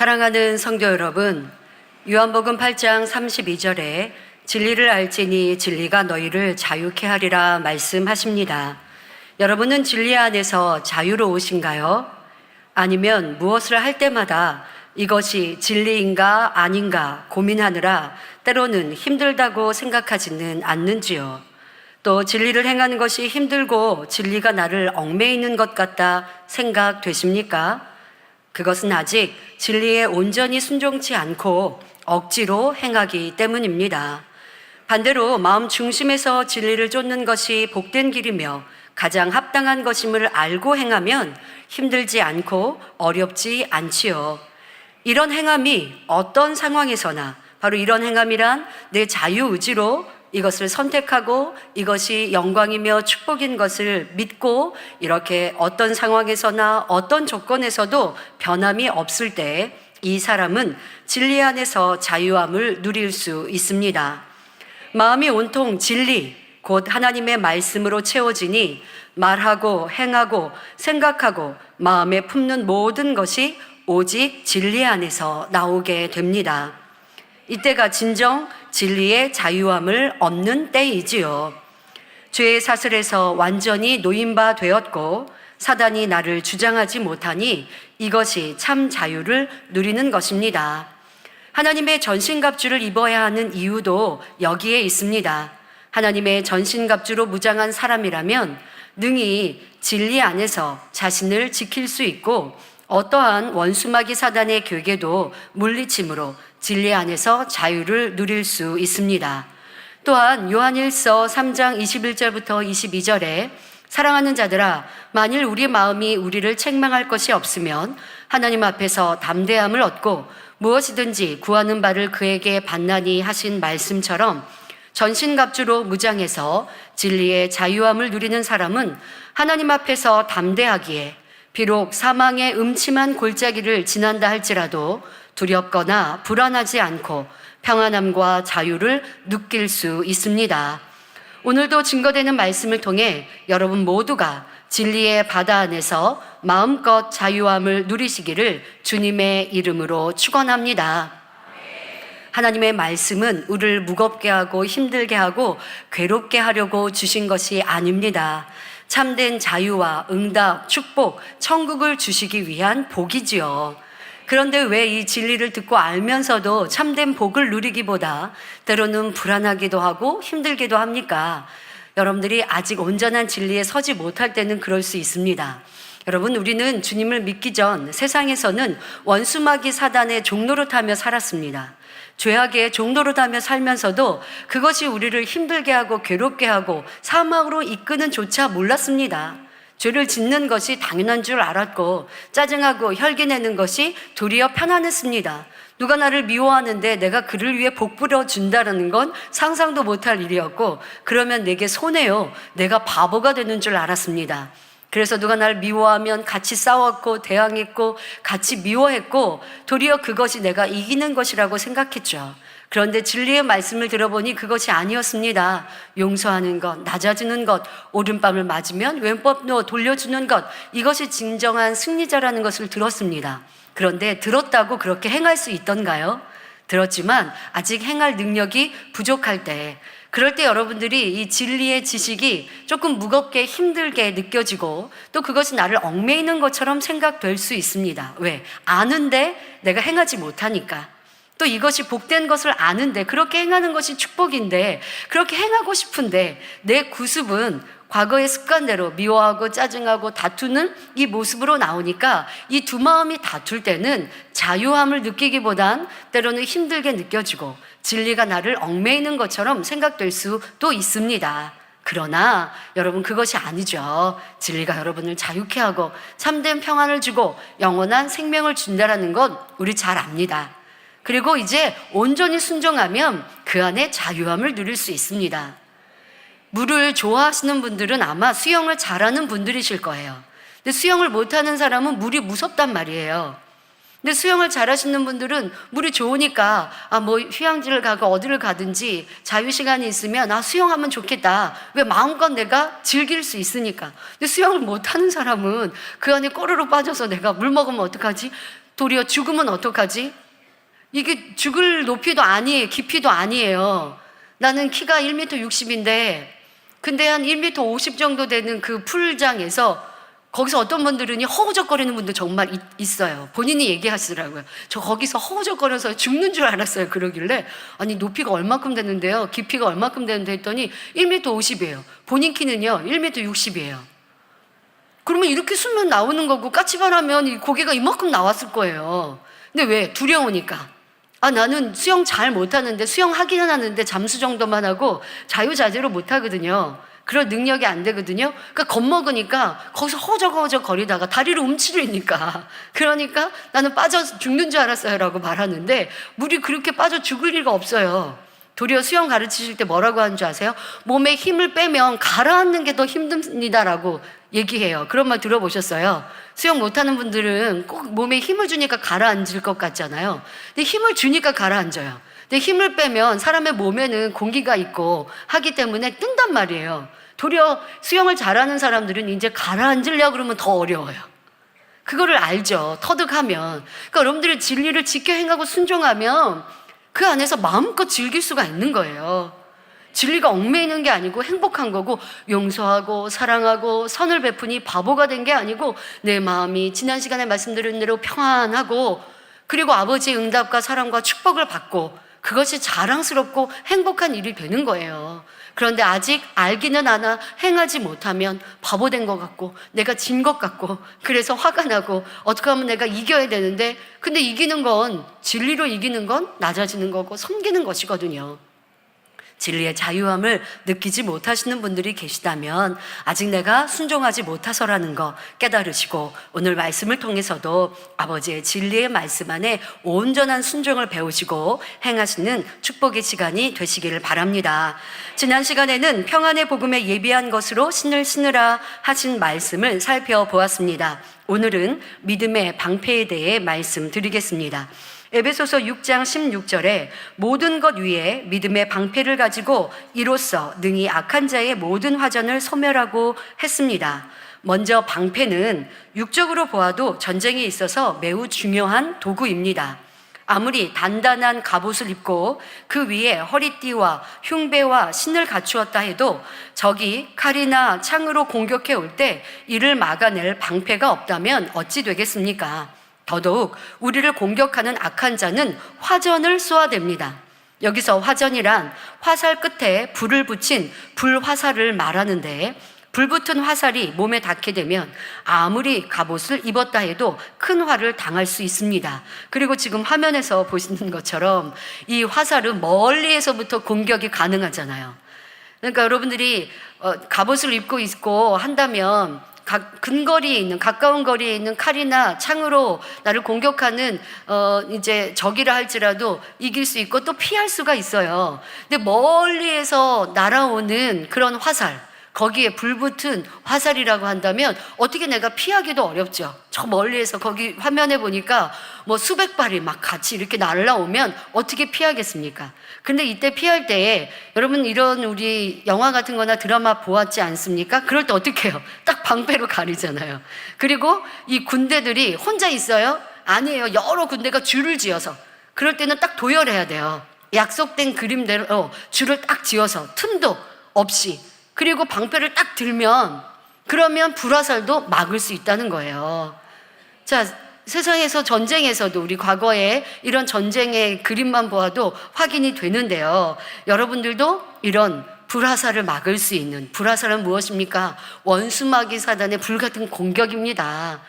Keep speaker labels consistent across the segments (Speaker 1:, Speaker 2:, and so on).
Speaker 1: 사랑하는 성도 여러분, 요한복음 8장 32절에 진리를 알지니 진리가 너희를 자유케 하리라 말씀하십니다. 여러분은 진리 안에서 자유로우신가요? 아니면 무엇을 할 때마다 이것이 진리인가 아닌가 고민하느라 때로는 힘들다고 생각하지는 않는지요? 또 진리를 행하는 것이 힘들고 진리가 나를 얽매이는 것 같다 생각되십니까? 그것은 아직 진리에 온전히 순종치 않고 억지로 행하기 때문입니다. 반대로 마음 중심에서 진리를 쫓는 것이 복된 길이며 가장 합당한 것임을 알고 행하면 힘들지 않고 어렵지 않지요. 이런 행함이 어떤 상황에서나 바로 이런 행함이란 내 자유의지로 이것을 선택하고 이것이 영광이며 축복인 것을 믿고 이렇게 어떤 상황에서나 어떤 조건에서도 변함이 없을 때 이 사람은 진리 안에서 자유함을 누릴 수 있습니다. 마음이 온통 진리, 곧 하나님의 말씀으로 채워지니 말하고 행하고 생각하고 마음에 품는 모든 것이 오직 진리 안에서 나오게 됩니다. 이때가 진정 진리의 자유함을 얻는 때이지요. 죄의 사슬에서 완전히 노임바 되었고 사단이 나를 주장하지 못하니 이것이 참 자유를 누리는 것입니다. 하나님의 전신갑주를 입어야 하는 이유도 여기에 있습니다. 하나님의 전신갑주로 무장한 사람이라면 능히 진리 안에서 자신을 지킬 수 있고 어떠한 원수마귀 사단의 궤계도 물리침으로 진리 안에서 자유를 누릴 수 있습니다. 또한 요한일서 3장 21절부터 22절에 사랑하는 자들아, 만일 우리 마음이 우리를 책망할 것이 없으면 하나님 앞에서 담대함을 얻고 무엇이든지 구하는 바를 그에게 받나니 하신 말씀처럼 전신갑주로 무장해서 진리의 자유함을 누리는 사람은 하나님 앞에서 담대하기에 비록 사망의 음침한 골짜기를 지난다 할지라도 두렵거나 불안하지 않고 평안함과 자유를 느낄 수 있습니다. 오늘도 증거되는 말씀을 통해 여러분 모두가 진리의 바다 안에서 마음껏 자유함을 누리시기를 주님의 이름으로 축원합니다. 하나님의 말씀은 우리를 무겁게 하고 힘들게 하고 괴롭게 하려고 주신 것이 아닙니다. 참된 자유와 응답, 축복, 천국을 주시기 위한 복이지요. 그런데 왜 이 진리를 듣고 알면서도 참된 복을 누리기보다 때로는 불안하기도 하고 힘들기도 합니까? 여러분들이 아직 온전한 진리에 서지 못할 때는 그럴 수 있습니다. 여러분, 우리는 주님을 믿기 전 세상에서는 원수마귀 사단의 종노릇하며 살았습니다. 죄악의 종노릇하며 살면서도 그것이 우리를 힘들게 하고 괴롭게 하고 사망으로 이끄는 조차 몰랐습니다. 죄를 짓는 것이 당연한 줄 알았고 짜증하고 혈기내는 것이 도리어 편안했습니다. 누가 나를 미워하는데 내가 그를 위해 복부려 준다는 건 상상도 못할 일이었고 그러면 내게 손해요. 내가 바보가 되는 줄 알았습니다. 그래서 누가 나를 미워하면 같이 싸웠고 대항했고 같이 미워했고 도리어 그것이 내가 이기는 것이라고 생각했죠. 그런데 진리의 말씀을 들어보니 그것이 아니었습니다. 용서하는 것, 낮아지는 것, 오른밤을 맞으면 왼법로 돌려주는 것, 이것이 진정한 승리자라는 것을 들었습니다. 그런데 들었다고 그렇게 행할 수 있던가요? 들었지만 아직 행할 능력이 부족할 때, 그럴 때 여러분들이 이 진리의 지식이 조금 무겁게 힘들게 느껴지고 또 그것이 나를 얽매이는 것처럼 생각될 수 있습니다. 왜? 아는데 내가 행하지 못하니까. 또 이것이 복된 것을 아는데 그렇게 행하는 것이 축복인데 그렇게 행하고 싶은데 내 구습은 과거의 습관대로 미워하고 짜증하고 다투는 이 모습으로 나오니까 이 두 마음이 다툴 때는 자유함을 느끼기보단 때로는 힘들게 느껴지고 진리가 나를 얽매이는 것처럼 생각될 수도 있습니다. 그러나 여러분, 그것이 아니죠. 진리가 여러분을 자유케 하고 참된 평안을 주고 영원한 생명을 준다는 건 우리 잘 압니다. 그리고 이제 온전히 순종하면 그 안에 자유함을 누릴 수 있습니다. 물을 좋아하시는 분들은 아마 수영을 잘하는 분들이실 거예요. 근데 수영을 못하는 사람은 물이 무섭단 말이에요. 근데 수영을 잘하시는 분들은 물이 좋으니까 휴양지를 가고 어디를 가든지 자유시간이 있으면 수영하면 좋겠다. 왜? 마음껏 내가 즐길 수 있으니까. 근데 수영을 못하는 사람은 그 안에 꼬르륵 빠져서 내가 물 먹으면 어떡하지? 도리어 죽으면 어떡하지? 이게 죽을 높이도 아니에요. 깊이도 아니에요. 나는 키가 1m 60인데 근데 한 1m 50 정도 되는 그 풀장에서 거기서 어떤 분들은 허우적거리는 분도 정말 있어요. 본인이 얘기하시더라고요. 저 거기서 허우적거려서 죽는 줄 알았어요. 그러길래 아니 높이가 얼마큼 되는데요, 깊이가 얼마큼 되는데 했더니 1m 50이에요. 본인 키는요 1m 60이에요. 그러면 이렇게 숨면 나오는 거고 까치발하면 이 고개가 이만큼 나왔을 거예요. 근데 왜? 두려우니까. 아, 나는 수영 잘 못하는데, 수영하기는 하는데 잠수 정도만 하고 자유자재로 못하거든요. 그런 능력이 안 되거든요. 그러니까 겁먹으니까 거기서 허적허적 거리다가 다리를 움츠리니까, 그러니까 나는 빠져 죽는 줄 알았어요 라고 말하는데, 물이 그렇게 빠져 죽을 리가 없어요. 도리어 수영 가르치실 때 뭐라고 하는 줄 아세요? 몸에 힘을 빼면 가라앉는 게 더 힘듭니다라고 얘기해요. 그런 말 들어보셨어요? 수영 못하는 분들은 꼭 몸에 힘을 주니까 가라앉을 것 같잖아요. 근데 힘을 주니까 가라앉아요. 근데 힘을 빼면 사람의 몸에는 공기가 있고 하기 때문에 뜬단 말이에요. 도리어 수영을 잘하는 사람들은 이제 가라앉으려고 그러면 더 어려워요. 그거를 알죠. 터득하면. 그러니까 여러분들이 진리를 지켜 행하고 순종하면 그 안에서 마음껏 즐길 수가 있는 거예요. 진리가 얽매이는 게 아니고 행복한 거고, 용서하고 사랑하고 선을 베푸니 바보가 된 게 아니고 내 마음이 지난 시간에 말씀드린 대로 평안하고, 그리고 아버지의 응답과 사랑과 축복을 받고, 그것이 자랑스럽고 행복한 일이 되는 거예요. 그런데 아직 알기는 하나 행하지 못하면 바보 된 것 같고 내가 진 것 같고, 그래서 화가 나고 어떻게 하면 내가 이겨야 되는데, 근데 이기는 건, 진리로 이기는 건 낮아지는 거고 섬기는 것이거든요. 진리의 자유함을 느끼지 못하시는 분들이 계시다면 아직 내가 순종하지 못해서라는 거 깨달으시고, 오늘 말씀을 통해서도 아버지의 진리의 말씀 안에 온전한 순종을 배우시고 행하시는 축복의 시간이 되시기를 바랍니다. 지난 시간에는 평안의 복음에 예비한 것으로 신을 신으라 하신 말씀을 살펴보았습니다. 오늘은 믿음의 방패에 대해 말씀드리겠습니다. 에베소서 6장 16절에 모든 것 위에 믿음의 방패를 가지고 이로써 능히 악한 자의 모든 화전을 소멸하고 했습니다. 먼저 방패는 육적으로 보아도 전쟁에 있어서 매우 중요한 도구입니다. 아무리 단단한 갑옷을 입고 그 위에 허리띠와 흉배와 신을 갖추었다 해도 적이 칼이나 창으로 공격해 올 때 이를 막아낼 방패가 없다면 어찌 되겠습니까? 더더욱 우리를 공격하는 악한 자는 화전을 쏘아댑니다. 여기서 화전이란 화살 끝에 불을 붙인 불화살을 말하는데, 불붙은 화살이 몸에 닿게 되면 아무리 갑옷을 입었다 해도 큰 화를 당할 수 있습니다. 그리고 지금 화면에서 보시는 것처럼 이 화살은 멀리에서부터 공격이 가능하잖아요. 그러니까 여러분들이 갑옷을 입고 있고 한다면 근거리에 있는, 가까운 거리에 있는 칼이나 창으로 나를 공격하는 이제 적이라 할지라도 이길 수 있고 또 피할 수가 있어요. 근데 멀리에서 날아오는 그런 화살, 거기에 불붙은 화살이라고 한다면 어떻게 내가 피하기도 어렵죠. 저 멀리에서 거기 화면에 보니까 뭐 수백 발이 막 같이 이렇게 날아오면 어떻게 피하겠습니까? 근데 이때 피할 때에 여러분 이런 우리 영화 같은 거나 드라마 보았지 않습니까? 그럴 때 어떻게 해요? 딱 방패로 가리잖아요. 그리고 이 군대들이 혼자 있어요? 아니에요. 여러 군대가 줄을 지어서. 그럴 때는 딱 도열해야 돼요. 약속된 그림대로 줄을 딱 지어서 틈도 없이. 그리고 방패를 딱 들면, 그러면 불화살도 막을 수 있다는 거예요. 자, 세상에서 전쟁에서도 우리 과거에 이런 전쟁의 그림만 보아도 확인이 되는데요. 여러분들도 이런 불화살을 막을 수 있는, 불화살은 무엇입니까? 원수마귀 사단의 불같은 공격입니다.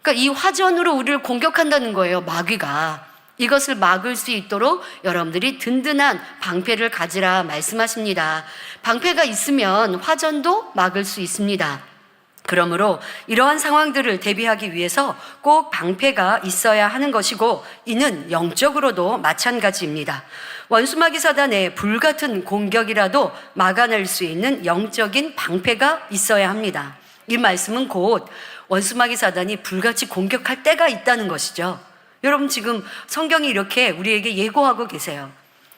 Speaker 1: 그러니까 이 화전으로 우리를 공격한다는 거예요, 마귀가. 이것을 막을 수 있도록 여러분들이 든든한 방패를 가지라 말씀하십니다. 방패가 있으면 화전도 막을 수 있습니다. 그러므로 이러한 상황들을 대비하기 위해서 꼭 방패가 있어야 하는 것이고, 이는 영적으로도 마찬가지입니다. 원수마귀 사단의 불같은 공격이라도 막아낼 수 있는 영적인 방패가 있어야 합니다. 이 말씀은 곧 원수마귀 사단이 불같이 공격할 때가 있다는 것이죠. 여러분 지금 성경이 이렇게 우리에게 예고하고 계세요.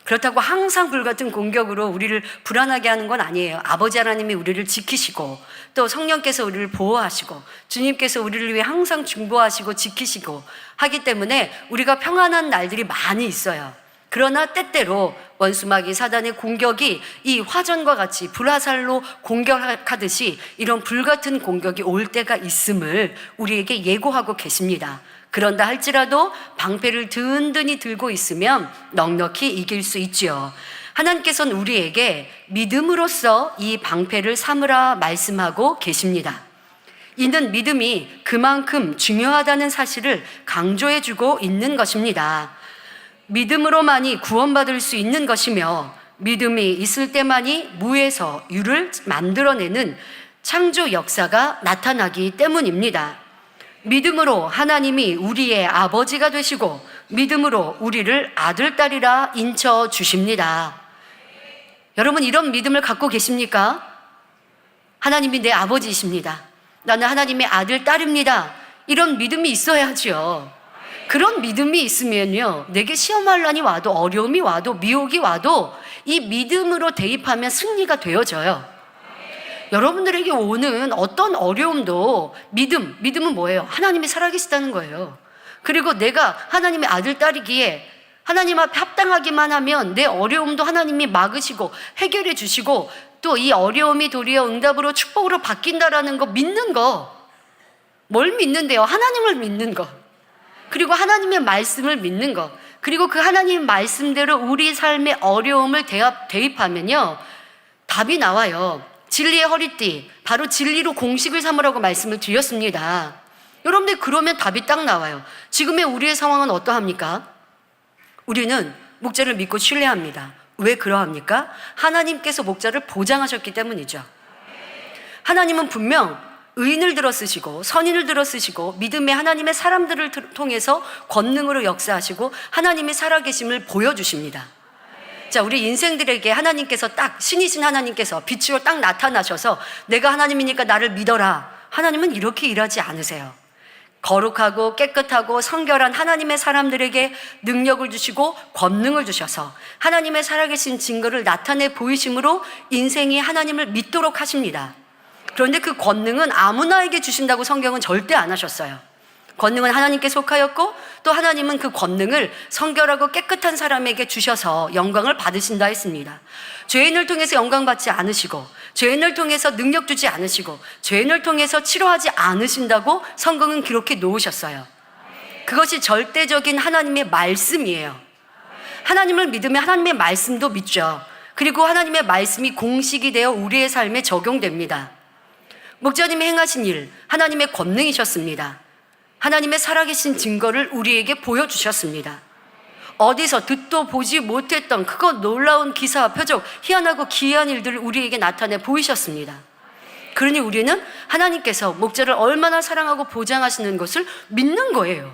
Speaker 1: 그렇다고 항상 불같은 공격으로 우리를 불안하게 하는 건 아니에요. 아버지 하나님이 우리를 지키시고 또 성령께서 우리를 보호하시고 주님께서 우리를 위해 항상 중보하시고 지키시고 하기 때문에 우리가 평안한 날들이 많이 있어요. 그러나 때때로 원수마귀 사단의 공격이 이 화전과 같이 불화살로 공격하듯이 이런 불같은 공격이 올 때가 있음을 우리에게 예고하고 계십니다. 그런다 할지라도 방패를 든든히 들고 있으면 넉넉히 이길 수 있지요. 하나님께서는 우리에게 믿음으로써 이 방패를 삼으라 말씀하고 계십니다. 이는 믿음이 그만큼 중요하다는 사실을 강조해주고 있는 것입니다. 믿음으로만이 구원받을 수 있는 것이며 믿음이 있을 때만이 무에서 유를 만들어내는 창조 역사가 나타나기 때문입니다. 믿음으로 하나님이 우리의 아버지가 되시고 믿음으로 우리를 아들, 딸이라 인쳐 주십니다. 여러분, 이런 믿음을 갖고 계십니까? 하나님이 내 아버지이십니다. 나는 하나님의 아들, 딸입니다. 이런 믿음이 있어야죠. 그런 믿음이 있으면요, 내게 시험할 난이 와도 어려움이 와도 미혹이 와도 이 믿음으로 대입하면 승리가 되어져요. 여러분들에게 오는 어떤 어려움도 믿음은 뭐예요? 하나님이 살아계시다는 거예요. 그리고 내가 하나님의 아들, 딸이기에 하나님 앞에 합당하기만 하면 내 어려움도 하나님이 막으시고 해결해 주시고 또 이 어려움이 도리어 응답으로 축복으로 바뀐다라는 거 믿는 거. 뭘 믿는데요? 하나님을 믿는 거. 그리고 하나님의 말씀을 믿는 거. 그리고 그 하나님 말씀대로 우리 삶의 어려움을 대입하면요, 답이 나와요. 진리의 허리띠, 바로 진리로 공식을 삼으라고 말씀을 드렸습니다. 여러분들, 그러면 답이 딱 나와요. 지금의 우리의 상황은 어떠합니까? 우리는 목자를 믿고 신뢰합니다. 왜 그러합니까? 하나님께서 목자를 보장하셨기 때문이죠. 하나님은 분명 의인을 들어 쓰시고 선인을 들어 쓰시고 믿음의 하나님의 사람들을 통해서 권능으로 역사하시고 하나님의 살아계심을 보여주십니다. 자, 우리 인생들에게 하나님께서 딱, 신이신 하나님께서 빛으로 딱 나타나셔서 내가 하나님이니까 나를 믿어라. 하나님은 이렇게 일하지 않으세요. 거룩하고 깨끗하고 성결한 하나님의 사람들에게 능력을 주시고 권능을 주셔서 하나님의 살아계신 증거를 나타내 보이심으로 인생이 하나님을 믿도록 하십니다. 그런데 그 권능은 아무나에게 주신다고 성경은 절대 안 하셨어요. 권능은 하나님께 속하였고 또 하나님은 그 권능을 성결하고 깨끗한 사람에게 주셔서 영광을 받으신다 했습니다. 죄인을 통해서 영광 받지 않으시고 죄인을 통해서 능력 주지 않으시고 죄인을 통해서 치료하지 않으신다고 성경은 기록해 놓으셨어요. 그것이 절대적인 하나님의 말씀이에요. 하나님을 믿으면 하나님의 말씀도 믿죠. 그리고 하나님의 말씀이 공식이 되어 우리의 삶에 적용됩니다. 목자님이 행하신 일, 하나님의 권능이셨습니다. 하나님의 살아계신 증거를 우리에게 보여주셨습니다. 어디서 듣도 보지 못했던 그거 놀라운 기사와 표적, 희한하고 기이한 일들을 우리에게 나타내 보이셨습니다. 그러니 우리는 하나님께서 목자를 얼마나 사랑하고 보장하시는 것을 믿는 거예요.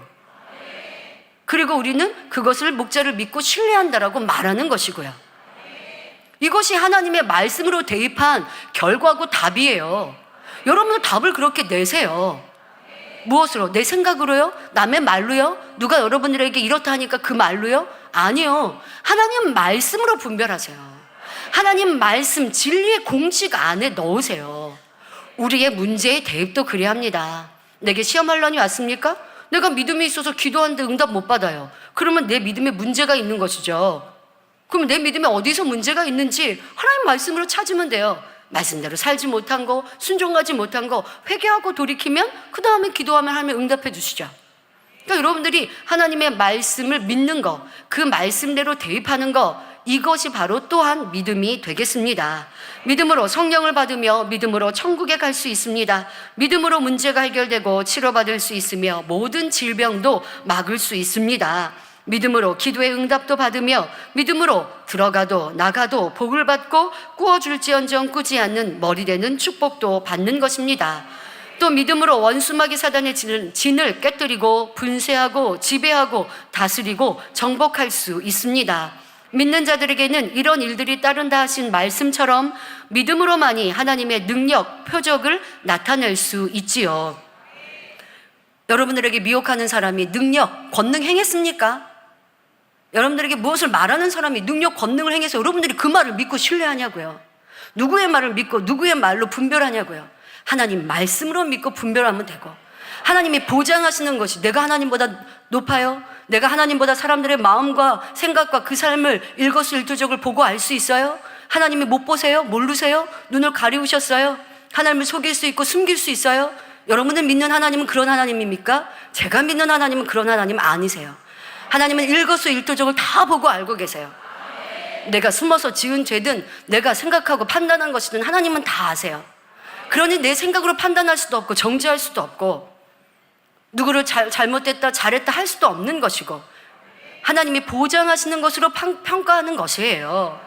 Speaker 1: 그리고 우리는 그것을 목자를 믿고 신뢰한다라고 말하는 것이고요. 이것이 하나님의 말씀으로 대입한 결과고 답이에요. 여러분은 답을 그렇게 내세요. 무엇으로? 내 생각으로요? 남의 말로요? 누가 여러분들에게 이렇다 하니까 그 말로요? 아니요. 하나님 말씀으로 분별하세요. 하나님 말씀, 진리의 공식 안에 넣으세요. 우리의 문제의 대입도 그래야 합니다. 내게 시험할 난이 왔습니까? 내가 믿음이 있어서 기도하는데 응답 못 받아요. 그러면 내 믿음에 문제가 있는 것이죠. 그럼 내 믿음에 어디서 문제가 있는지 하나님 말씀으로 찾으면 돼요. 말씀대로 살지 못한 거, 순종하지 못한 거 회개하고 돌이키면 그 다음에 기도하면 하나님 응답해 주시죠. 그러니까 여러분들이 하나님의 말씀을 믿는 거, 그 말씀대로 대입하는 거, 이것이 바로 또한 믿음이 되겠습니다. 믿음으로 성령을 받으며 믿음으로 천국에 갈 수 있습니다. 믿음으로 문제가 해결되고 치료받을 수 있으며 모든 질병도 막을 수 있습니다. 믿음으로 기도의 응답도 받으며 믿음으로 들어가도 나가도 복을 받고 꾸어줄지언정 꾸지 않는 머리 되는 축복도 받는 것입니다. 또 믿음으로 원수마귀 사단의 진을 깨뜨리고 분쇄하고 지배하고 다스리고 정복할 수 있습니다. 믿는 자들에게는 이런 일들이 따른다 하신 말씀처럼 믿음으로만이 하나님의 능력, 표적을 나타낼 수 있지요. 여러분들에게 미혹하는 사람이 능력, 권능 행했습니까? 여러분들에게 무엇을 말하는 사람이 능력, 권능을 행해서 여러분들이 그 말을 믿고 신뢰하냐고요. 누구의 말을 믿고 누구의 말로 분별하냐고요. 하나님 말씀으로 믿고 분별하면 되고, 하나님이 보장하시는 것이 내가 하나님보다 높아요? 내가 하나님보다 사람들의 마음과 생각과 그 삶을 일거수일투족을 보고 알 수 있어요? 하나님이 못 보세요? 모르세요? 눈을 가리우셨어요? 하나님을 속일 수 있고 숨길 수 있어요? 여러분들 믿는 하나님은 그런 하나님입니까? 제가 믿는 하나님은 그런 하나님 아니세요. 하나님은 일거수일투족을 다 보고 알고 계세요. 내가 숨어서 지은 죄든 내가 생각하고 판단한 것이든 하나님은 다 아세요. 그러니 내 생각으로 판단할 수도 없고 정죄할 수도 없고 누구를 잘못됐다 잘했다 할 수도 없는 것이고, 하나님이 보장하시는 것으로 평가하는 것이에요.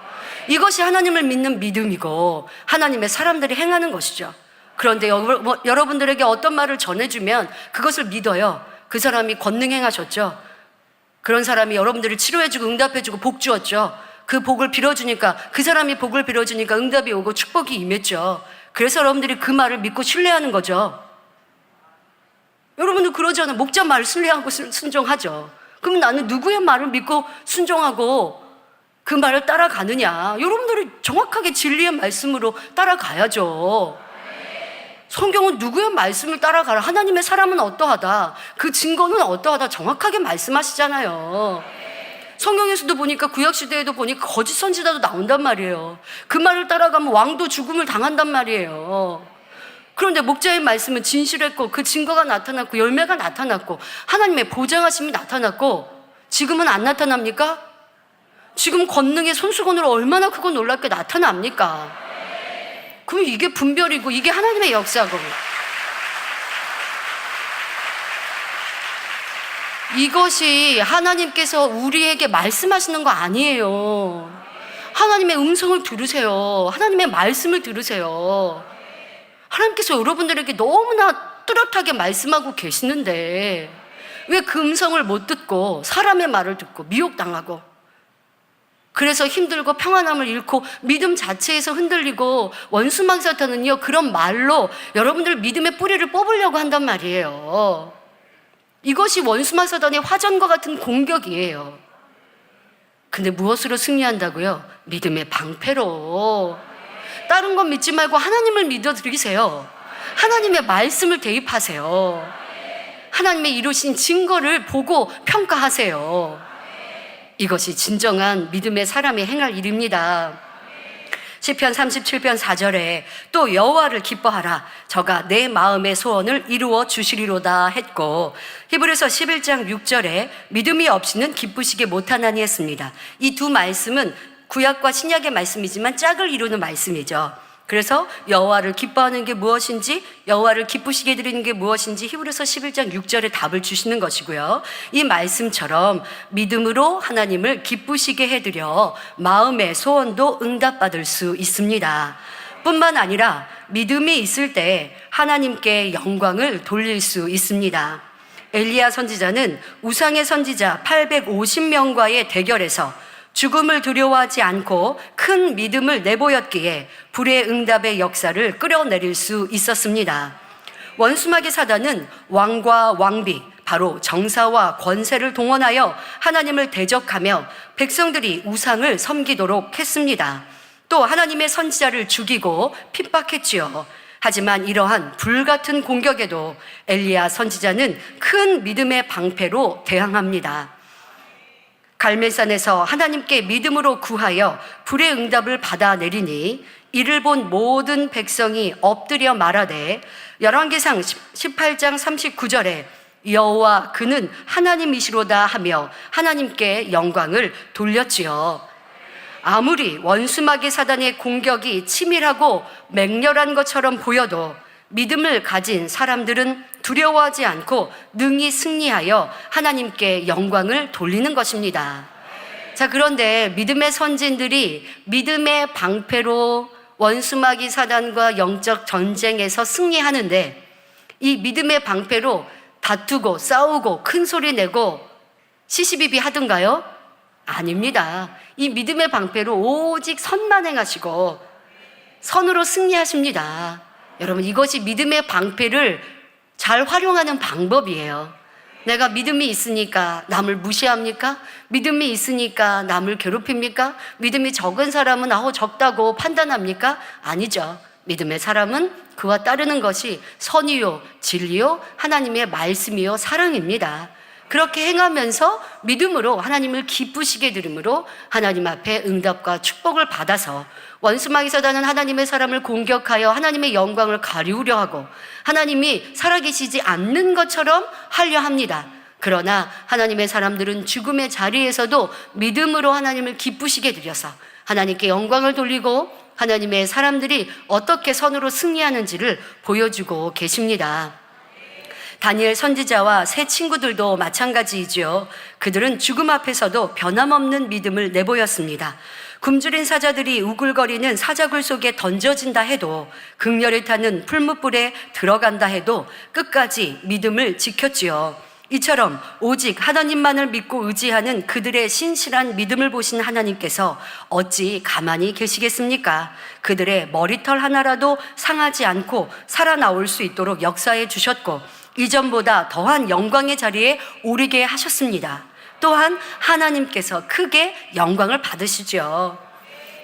Speaker 1: 이것이 하나님을 믿는 믿음이고 하나님의 사람들이 행하는 것이죠. 그런데 여러분들에게 어떤 말을 전해주면 그것을 믿어요. 그 사람이 권능 행하셨죠. 그런 사람이 여러분들을 치료해주고 응답해주고 복 주었죠. 그 복을 빌어주니까, 그 사람이 복을 빌어주니까 응답이 오고 축복이 임했죠. 그래서 여러분들이 그 말을 믿고 신뢰하는 거죠. 여러분들 그러잖아요. 목자 말 신뢰하고 순종하죠. 그럼 나는 누구의 말을 믿고 순종하고 그 말을 따라가느냐? 여러분들이 정확하게 진리의 말씀으로 따라가야죠. 성경은 누구의 말씀을 따라가라, 하나님의 사람은 어떠하다, 그 증거는 어떠하다 정확하게 말씀하시잖아요. 성경에서도 보니까, 구약시대에도 보니까 거짓 선지자도 나온단 말이에요. 그 말을 따라가면 왕도 죽음을 당한단 말이에요. 그런데 목자의 말씀은 진실했고 그 증거가 나타났고 열매가 나타났고 하나님의 보장하심이 나타났고, 지금은 안 나타납니까? 지금 권능의 손수건으로 얼마나 크고 놀랍게 나타납니까? 그럼 이게 분별이고 이게 하나님의 역사고, 이것이 하나님께서 우리에게 말씀하시는 거 아니에요. 하나님의 음성을 들으세요. 하나님의 말씀을 들으세요. 하나님께서 여러분들에게 너무나 뚜렷하게 말씀하고 계시는데 왜 그 음성을 못 듣고 사람의 말을 듣고 미혹당하고, 그래서 힘들고 평안함을 잃고 믿음 자체에서 흔들리고, 원수망 사탄은요 그런 말로 여러분들 믿음의 뿌리를 뽑으려고 한단 말이에요. 이것이 원수망 사탄의 화전과 같은 공격이에요. 근데 무엇으로 승리한다고요? 믿음의 방패로. 다른 건 믿지 말고 하나님을 믿어드리세요. 하나님의 말씀을 대입하세요. 하나님의 이루신 증거를 보고 평가하세요. 이것이 진정한 믿음의 사람이 행할 일입니다. 시편 37편 4절에 또 여호와를 기뻐하라, 저가 내 마음의 소원을 이루어 주시리로다 했고, 히브리서 11장 6절에 믿음이 없이는 기쁘시게 못하나니 했습니다. 이 두 말씀은 구약과 신약의 말씀이지만 짝을 이루는 말씀이죠. 그래서 여호와를 기뻐하는 게 무엇인지, 여호와를 기쁘시게 드리는 게 무엇인지 히브리서 11장 6절에 답을 주시는 것이고요. 이 말씀처럼 믿음으로 하나님을 기쁘시게 해드려 마음의 소원도 응답받을 수 있습니다. 뿐만 아니라 믿음이 있을 때 하나님께 영광을 돌릴 수 있습니다. 엘리야 선지자는 우상의 선지자 850명과의 대결에서 죽음을 두려워하지 않고 큰 믿음을 내보였기에 불의 응답의 역사를 끌어내릴 수 있었습니다. 원수마귀 사단은 왕과 왕비, 바로 정사와 권세를 동원하여 하나님을 대적하며 백성들이 우상을 섬기도록 했습니다. 또 하나님의 선지자를 죽이고 핍박했지요. 하지만 이러한 불같은 공격에도 엘리야 선지자는 큰 믿음의 방패로 대항합니다. 갈멜산에서 하나님께 믿음으로 구하여 불의 응답을 받아내리니 이를 본 모든 백성이 엎드려 말하되, 열왕기상 18장 39절에 여호와 그는 하나님이시로다 하며 하나님께 영광을 돌렸지요. 아무리 원수마귀 사단의 공격이 치밀하고 맹렬한 것처럼 보여도 믿음을 가진 사람들은 두려워하지 않고 능히 승리하여 하나님께 영광을 돌리는 것입니다. 자, 그런데 믿음의 선진들이 믿음의 방패로 원수마귀 사단과 영적 전쟁에서 승리하는데, 이 믿음의 방패로 다투고 싸우고 큰 소리 내고 시시비비 하던가요? 아닙니다. 이 믿음의 방패로 오직 선만 행하시고 선으로 승리하십니다. 여러분, 이것이 믿음의 방패를 잘 활용하는 방법이에요. 내가 믿음이 있으니까 남을 무시합니까? 믿음이 있으니까 남을 괴롭힙니까? 믿음이 적은 사람은 적다고 판단합니까? 아니죠. 믿음의 사람은 그와 따르는 것이 선이요, 진리요, 하나님의 말씀이요, 사랑입니다. 그렇게 행하면서 믿음으로 하나님을 기쁘시게 드림으로 하나님 앞에 응답과 축복을 받아서 원수마귀 사단은 하나님의 사람을 공격하여 하나님의 영광을 가리우려 하고 하나님이 살아계시지 않는 것처럼 하려 합니다. 그러나 하나님의 사람들은 죽음의 자리에서도 믿음으로 하나님을 기쁘시게 드려서 하나님께 영광을 돌리고 하나님의 사람들이 어떻게 선으로 승리하는지를 보여주고 계십니다. 다니엘 선지자와 세 친구들도 마찬가지이죠. 그들은 죽음 앞에서도 변함없는 믿음을 내보였습니다. 굶주린 사자들이 우글거리는 사자굴 속에 던져진다 해도 극렬히 타는 풀무불에 들어간다 해도 끝까지 믿음을 지켰지요. 이처럼 오직 하나님만을 믿고 의지하는 그들의 신실한 믿음을 보신 하나님께서 어찌 가만히 계시겠습니까? 그들의 머리털 하나라도 상하지 않고 살아나올 수 있도록 역사해 주셨고 이전보다 더한 영광의 자리에 오르게 하셨습니다. 또한 하나님께서 크게 영광을 받으시죠.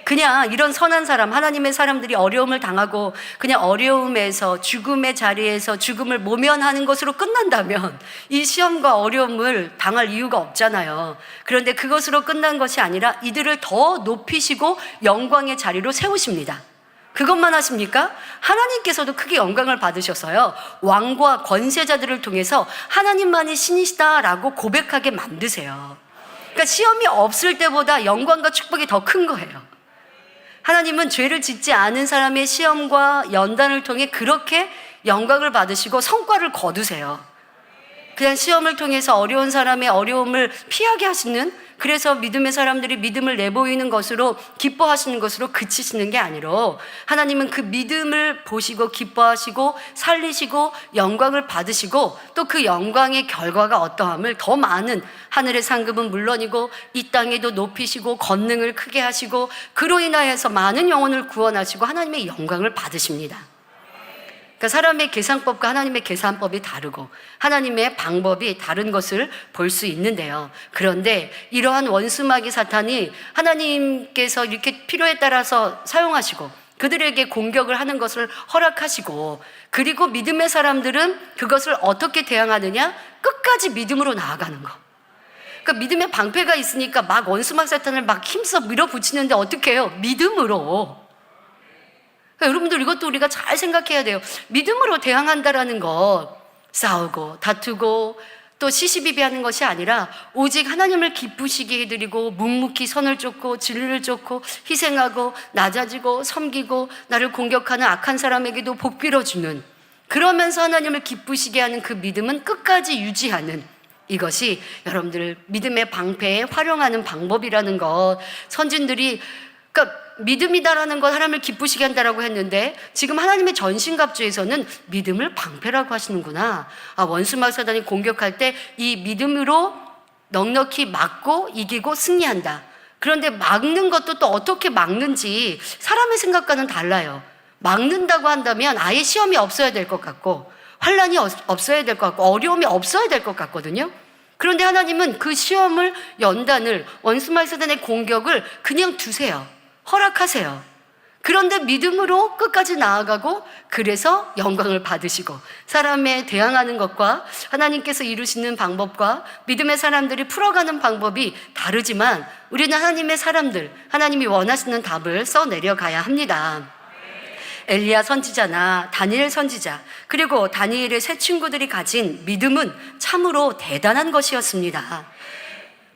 Speaker 1: 그냥 이런 선한 사람, 하나님의 사람들이 어려움을 당하고 그냥 어려움에서 죽음의 자리에서 죽음을 모면하는 것으로 끝난다면 이 시험과 어려움을 당할 이유가 없잖아요. 그런데 그것으로 끝난 것이 아니라 이들을 더 높이시고 영광의 자리로 세우십니다. 그것만 하십니까? 하나님께서도 크게 영광을 받으셔서요, 왕과 권세자들을 통해서 하나님만이 신이시다라고 고백하게 만드세요. 그러니까 시험이 없을 때보다 영광과 축복이 더 큰 거예요. 하나님은 죄를 짓지 않은 사람의 시험과 연단을 통해 그렇게 영광을 받으시고 성과를 거두세요. 그냥 시험을 통해서 어려운 사람의 어려움을 피하게 하시는, 그래서 믿음의 사람들이 믿음을 내보이는 것으로 기뻐하시는 것으로 그치시는 게 아니라 하나님은 그 믿음을 보시고 기뻐하시고 살리시고 영광을 받으시고 또 그 영광의 결과가 어떠함을 더 많은 하늘의 상급은 물론이고 이 땅에도 높이시고 권능을 크게 하시고 그로 인하여서 많은 영혼을 구원하시고 하나님의 영광을 받으십니다. 그러니까 사람의 계산법과 하나님의 계산법이 다르고 하나님의 방법이 다른 것을 볼 수 있는데요. 그런데 이러한 원수마귀 사탄이 하나님께서 이렇게 필요에 따라서 사용하시고 그들에게 공격을 하는 것을 허락하시고 그리고 믿음의 사람들은 그것을 어떻게 대항하느냐? 끝까지 믿음으로 나아가는 거. 그러니까 믿음의 방패가 있으니까 막 원수마귀 사탄을 막 힘써 밀어붙이는데 어떻게 해요? 믿음으로. 그러니까 여러분들 이것도 우리가 잘 생각해야 돼요. 믿음으로 대항한다라는 것, 싸우고 다투고 또 시시비비하는 것이 아니라 오직 하나님을 기쁘시게 해드리고 묵묵히 선을 쫓고 진리를 쫓고 희생하고 낮아지고 섬기고 나를 공격하는 악한 사람에게도 복 빌어주는, 그러면서 하나님을 기쁘시게 하는 그 믿음은 끝까지 유지하는, 이것이 여러분들 믿음의 방패에 활용하는 방법이라는 것. 선진들이 그러니까 믿음이다라는 것, 하나님을 기쁘시게 한다라고 했는데 지금 하나님의 전신갑주에서는 믿음을 방패라고 하시는구나. 원수마귀 사단이 공격할 때 이 믿음으로 넉넉히 막고 이기고 승리한다. 그런데 막는 것도 또 어떻게 막는지 사람의 생각과는 달라요. 막는다고 한다면 아예 시험이 없어야 될 것 같고 환난이 없어야 될 것 같고 어려움이 없어야 될 것 같거든요. 그런데 하나님은 그 시험을, 연단을, 원수마귀 사단의 공격을 그냥 두세요. 허락하세요. 그런데 믿음으로 끝까지 나아가고 그래서 영광을 받으시고 사람에 대항하는 것과 하나님께서 이루시는 방법과 믿음의 사람들이 풀어가는 방법이 다르지만 우리는 하나님의 사람들, 하나님이 원하시는 답을 써내려가야 합니다. 엘리야 선지자나 다니엘 선지자 그리고 다니엘의 세 친구들이 가진 믿음은 참으로 대단한 것이었습니다.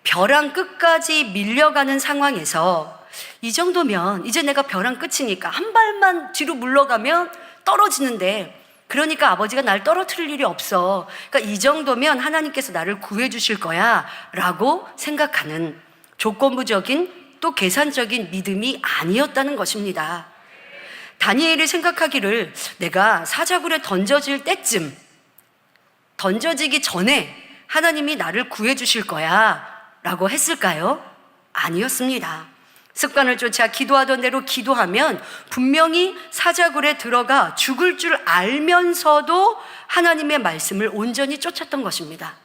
Speaker 1: 벼랑 끝까지 밀려가는 상황에서 이 정도면 이제 내가 벼랑 끝이니까 한 발만 뒤로 물러가면 떨어지는데 그러니까 아버지가 날 떨어뜨릴 일이 없어. 그러니까 이 정도면 하나님께서 나를 구해 주실 거야 라고 생각하는 조건부적인 또 계산적인 믿음이 아니었다는 것입니다. 다니엘이 생각하기를 내가 사자굴에 던져질 때쯤, 던져지기 전에 하나님이 나를 구해 주실 거야 라고 했을까요? 아니었습니다. 습관을 쫓아 기도하던 대로 기도하면 분명히 사자굴에 들어가 죽을 줄 알면서도 하나님의 말씀을 온전히 쫓았던 것입니다.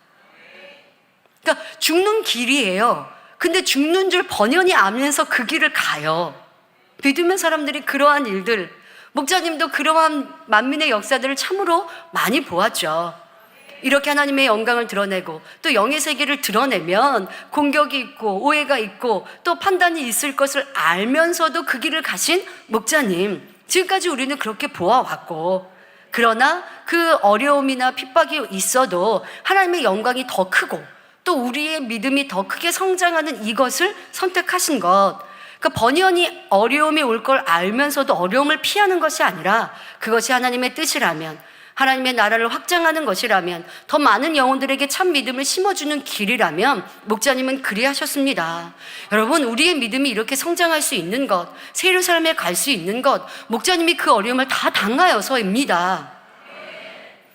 Speaker 1: 그러니까 죽는 길이에요. 근데 죽는 줄 번연히 알면서 그 길을 가요. 믿음의 사람들이 그러한 일들, 목자님도 그러한 만민의 역사들을 참으로 많이 보았죠. 이렇게 하나님의 영광을 드러내고 또 영의 세계를 드러내면 공격이 있고 오해가 있고 또 판단이 있을 것을 알면서도 그 길을 가신 목자님, 지금까지 우리는 그렇게 보아왔고, 그러나 그 어려움이나 핍박이 있어도 하나님의 영광이 더 크고 또 우리의 믿음이 더 크게 성장하는 이것을 선택하신 것, 그러니까 번연히 어려움이 올 걸 알면서도 어려움을 피하는 것이 아니라 그것이 하나님의 뜻이라면, 하나님의 나라를 확장하는 것이라면, 더 많은 영혼들에게 참 믿음을 심어주는 길이라면 목자님은 그리하셨습니다. 여러분, 우리의 믿음이 이렇게 성장할 수 있는 것, 새 예루살렘에 갈 수 있는 것, 목자님이 그 어려움을 다 당하여서입니다.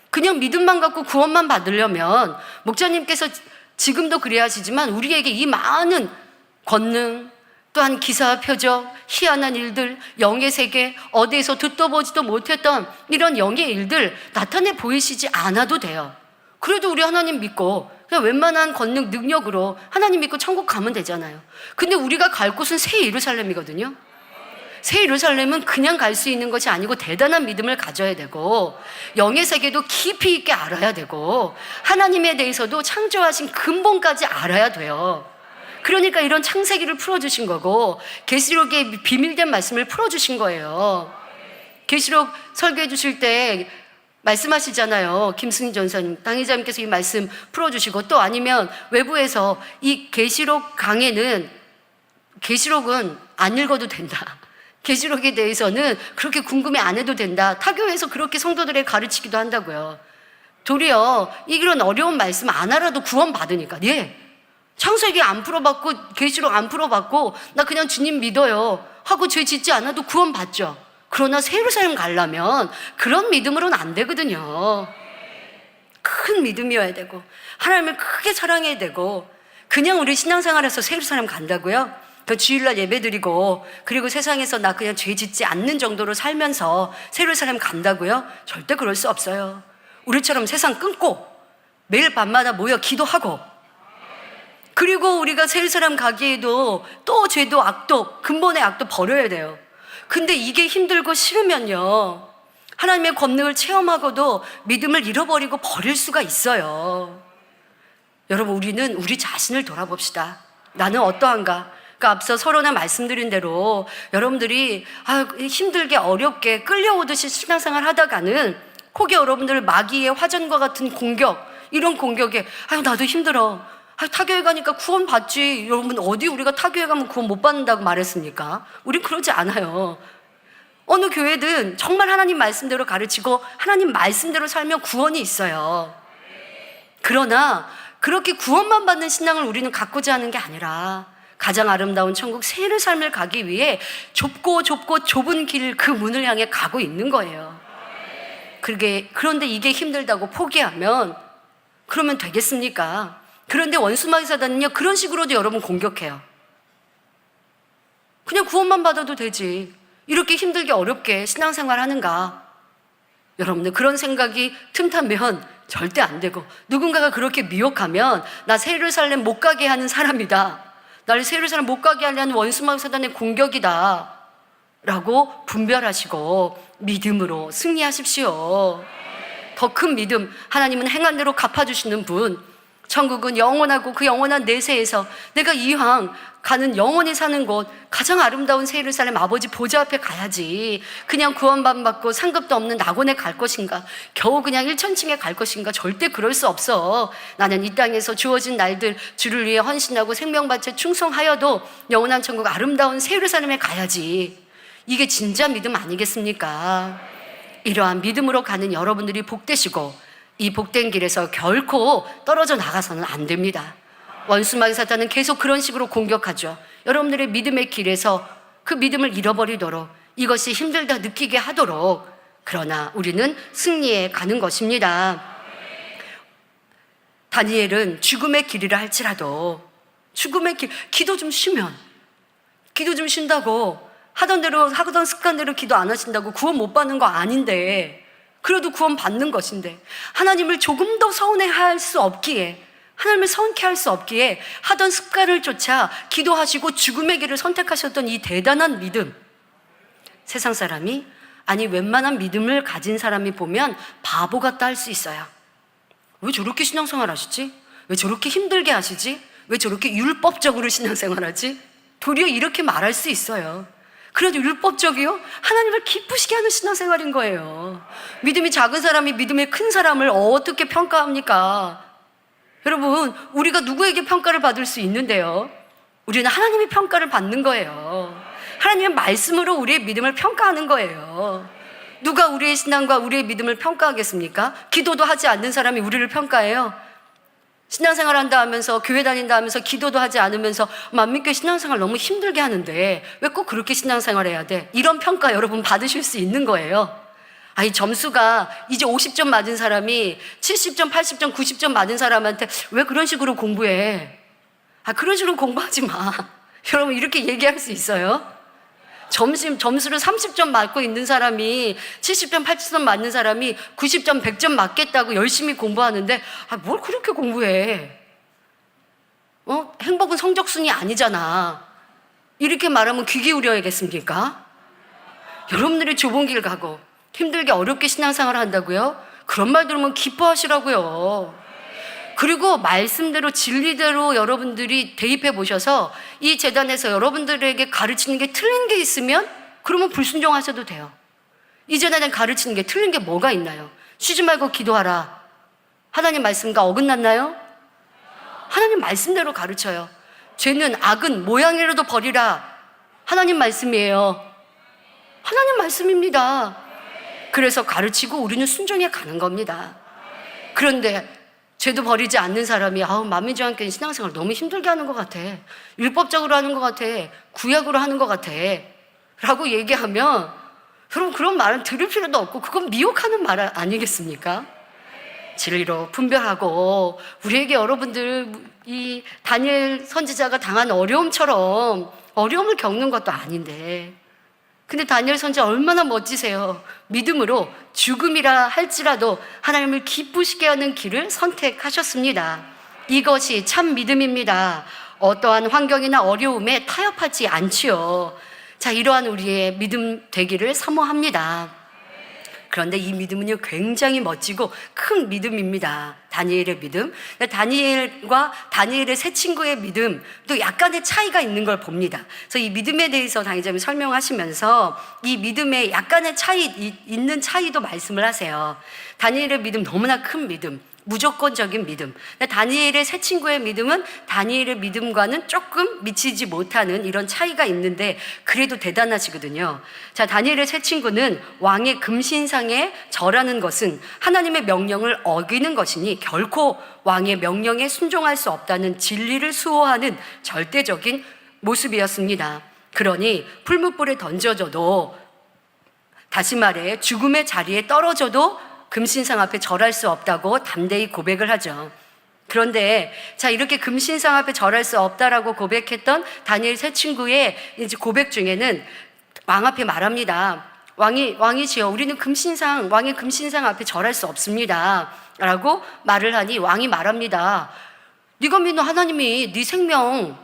Speaker 1: 그냥 믿음만 갖고 구원만 받으려면 목자님께서 지금도 그리하시지만 우리에게 이 많은 권능, 또한 기사와 표적, 희한한 일들, 영의 세계, 어디에서 듣도 보지도 못했던 이런 영의 일들 나타내 보이시지 않아도 돼요. 그래도 우리 하나님 믿고 그냥 웬만한 권능, 능력으로 하나님 믿고 천국 가면 되잖아요. 근데 우리가 갈 곳은 새 예루살렘이거든요. 새 예루살렘은 그냥 갈 수 있는 것이 아니고 대단한 믿음을 가져야 되고, 영의 세계도 깊이 있게 알아야 되고, 하나님에 대해서도 창조하신 근본까지 알아야 돼요. 그러니까 이런 창세기를 풀어주신 거고 계시록의 비밀된 말씀을 풀어주신 거예요. 계시록 설교해 주실 때 말씀하시잖아요. 김승희 전사님, 당회자님께서 이 말씀 풀어주시고, 또 아니면 외부에서 이 계시록 강에는 계시록은 안 읽어도 된다, 계시록에 대해서는 그렇게 궁금해 안 해도 된다, 타교에서 그렇게 성도들에게 가르치기도 한다고요. 도리어 이런 어려운 말씀 안 알아도 구원 받으니까. 예, 창세기 안 풀어봤고 계시록 안 풀어봤고 나 그냥 주님 믿어요 하고 죄 짓지 않아도 구원 받죠. 그러나 새 예루살렘 가려면 그런 믿음으로는 안 되거든요. 큰 믿음이어야 되고 하나님을 크게 사랑해야 되고. 그냥 우리 신앙생활에서 새 예루살렘 간다고요? 그 주일날 예배드리고 그리고 세상에서 나 그냥 죄 짓지 않는 정도로 살면서 새 예루살렘 간다고요? 절대 그럴 수 없어요. 우리처럼 세상 끊고 매일 밤마다 모여 기도하고, 그리고 우리가 새 예루살렘 가기에도 또 죄도 악도, 근본의 악도 버려야 돼요. 근데 이게 힘들고 싫으면요, 하나님의 권능을 체험하고도 믿음을 잃어버리고 버릴 수가 있어요. 여러분, 우리는 우리 자신을 돌아봅시다. 나는 어떠한가? 그러니까 앞서 서론에 말씀드린 대로 여러분들이 힘들게 어렵게 끌려오듯이 신앙생활 하다가는 혹여 여러분들 마귀의 화전과 같은 공격, 이런 공격에 나도 힘들어, 타교회 가니까 구원 받지. 여러분, 어디 우리가 타교회 가면 구원 못 받는다고 말했습니까? 우린 그러지 않아요. 어느 교회든 정말 하나님 말씀대로 가르치고 하나님 말씀대로 살면 구원이 있어요. 그러나 그렇게 구원만 받는 신앙을 우리는 갖고자 하는 게 아니라 가장 아름다운 천국 새 예루살렘을 가기 위해 좁고 좁은 길, 그 문을 향해 가고 있는 거예요. 그런데 이게 힘들다고 포기하면 그러면 되겠습니까? 그런데 원수마귀 사단은요, 그런 식으로도 여러분 공격해요. 그냥 구원만 받아도 되지, 이렇게 힘들게 어렵게 신앙생활 하는가? 여러분들, 그런 생각이 틈타면 절대 안 되고, 누군가가 그렇게 미혹하면 나 새 예루살렘 못 가게 하는 사람이다, 나를 새 예루살렘 못 가게 하려는 원수마귀 사단의 공격이다 라고 분별하시고 믿음으로 승리하십시오. 더 큰 믿음, 하나님은 행한 대로 갚아주시는 분, 천국은 영원하고 그 영원한 내세에서 내가 이왕 가는 영원히 사는 곳, 가장 아름다운 새 예루살렘 아버지 보좌 앞에 가야지 그냥 구원만 받고 상급도 없는 낙원에 갈 것인가, 겨우 그냥 1천층에 갈 것인가? 절대 그럴 수 없어. 나는 이 땅에서 주어진 날들 주를 위해 헌신하고 생명 바쳐 충성하여도 영원한 천국 아름다운 새 예루살렘에 가야지. 이게 진짜 믿음 아니겠습니까? 이러한 믿음으로 가는 여러분들이 복되시고, 이 복된 길에서 결코 떨어져 나가서는 안 됩니다. 원수마귀 사탄은 계속 그런 식으로 공격하죠. 여러분들의 믿음의 길에서 그 믿음을 잃어버리도록, 이것이 힘들다 느끼게 하도록. 그러나 우리는 승리해 가는 것입니다. 다니엘은 죽음의 길이라 할지라도, 죽음의 길, 기도 좀 쉬면, 기도 좀 쉰다고 하던 습관대로 기도 안 하신다고 구원 못 받는 거 아닌데, 그래도 구원 받는 것인데, 하나님을 조금 더 서운해할 수 없기에 하나님을 성취할 수 없기에 하던 습관을 쫓아 기도하시고 죽음의 길을 선택하셨던 이 대단한 믿음. 세상 사람이, 아니 웬만한 믿음을 가진 사람이 보면 바보 같다 할 수 있어요. 왜 저렇게 신앙생활 하시지? 왜 저렇게 힘들게 하시지? 왜 저렇게 율법적으로 신앙생활 하지? 도리어 이렇게 말할 수 있어요. 그래도 율법적이요? 하나님을 기쁘시게 하는 신앙생활인 거예요. 믿음이 작은 사람이 믿음이 큰 사람을 어떻게 평가합니까? 여러분, 우리가 누구에게 평가를 받을 수 있는데요? 우리는 하나님의 평가를 받는 거예요. 하나님의 말씀으로 우리의 믿음을 평가하는 거예요. 누가 우리의 신앙과 우리의 믿음을 평가하겠습니까? 기도도 하지 않는 사람이 우리를 평가해요. 신앙생활 한다 하면서, 교회 다닌다 하면서, 기도도 하지 않으면서 만민교회 신앙생활 너무 힘들게 하는데 왜 꼭 그렇게 신앙생활 해야 돼? 이런 평가 여러분 받으실 수 있는 거예요. 아니, 점수가 이제 50점 맞은 사람이 70점, 80점, 90점 맞은 사람한테 왜 그런 식으로 공부해? 그런 식으로 공부하지 마. 여러분, 이렇게 얘기할 수 있어요? 점수를 30점 맞고 있는 사람이 70점, 80점 맞는 사람이 90점, 100점 맞겠다고 열심히 공부하는데 뭘 그렇게 공부해? 행복은 성적순이 아니잖아. 이렇게 말하면 귀 기울여야겠습니까? 여러분들이 좁은 길 가고 힘들게 어렵게 신앙생활을 한다고요? 그런 말 들으면 기뻐하시라고요. 그리고 말씀대로 진리대로 여러분들이 대입해 보셔서 이 재단에서 여러분들에게 가르치는 게 틀린 게 있으면 그러면 불순종하셔도 돼요. 이 재단에 가르치는 게 틀린 게 뭐가 있나요? 쉬지 말고 기도하라. 하나님 말씀과 어긋났나요? 하나님 말씀대로 가르쳐요. 죄는 악은 모양이라도 버리라. 하나님 말씀이에요. 하나님 말씀입니다. 그래서 가르치고 우리는 순종해 가는 겁니다. 그런데 죄도 버리지 않는 사람이 만민중앙교회 신앙생활 너무 힘들게 하는 것 같아. 율법적으로 하는 것 같아. 구약으로 하는 것 같아. 라고 얘기하면 여러분, 그런 말은 들을 필요도 없고 그건 미혹하는 말 아니겠습니까? 진리로 분별하고 우리에게 여러분들 이 다니엘 선지자가 당한 어려움처럼 어려움을 겪는 것도 아닌데, 근데 다니엘 선지자 얼마나 멋지세요. 믿음으로 죽음이라 할지라도 하나님을 기쁘시게 하는 길을 선택하셨습니다. 이것이 참 믿음입니다. 어떠한 환경이나 어려움에 타협하지 않지요. 자, 이러한 우리의 믿음 되기를 사모합니다. 그런데 이 믿음은요, 굉장히 멋지고 큰 믿음입니다. 다니엘의 믿음. 다니엘과 다니엘의 세 친구의 믿음, 또 약간의 차이가 있는 걸 봅니다. 그래서 이 믿음에 대해서 당회자님이 설명하시면서 이 믿음에 약간의 있는 차이도 말씀을 하세요. 다니엘의 믿음, 너무나 큰 믿음. 무조건적인 믿음. 다니엘의 세 친구의 믿음은 다니엘의 믿음과는 조금 미치지 못하는 이런 차이가 있는데 그래도 대단하시거든요. 자, 다니엘의 세 친구는 왕의 금신상에 절하는 것은 하나님의 명령을 어기는 것이니 결코 왕의 명령에 순종할 수 없다는 진리를 수호하는 절대적인 모습이었습니다. 그러니 풀무불에 던져져도, 다시 말해 죽음의 자리에 떨어져도 금신상 앞에 절할 수 없다고 담대히 고백을 하죠. 그런데 자, 이렇게 금신상 앞에 절할 수 없다라고 고백했던 다니엘 세 친구의 이제 고백 중에는 왕 앞에 말합니다. 왕이시여, 우리는 왕의 금신상 앞에 절할 수 없습니다 라고 말을 하니 왕이 말합니다. 네가 믿는 하나님이 네 생명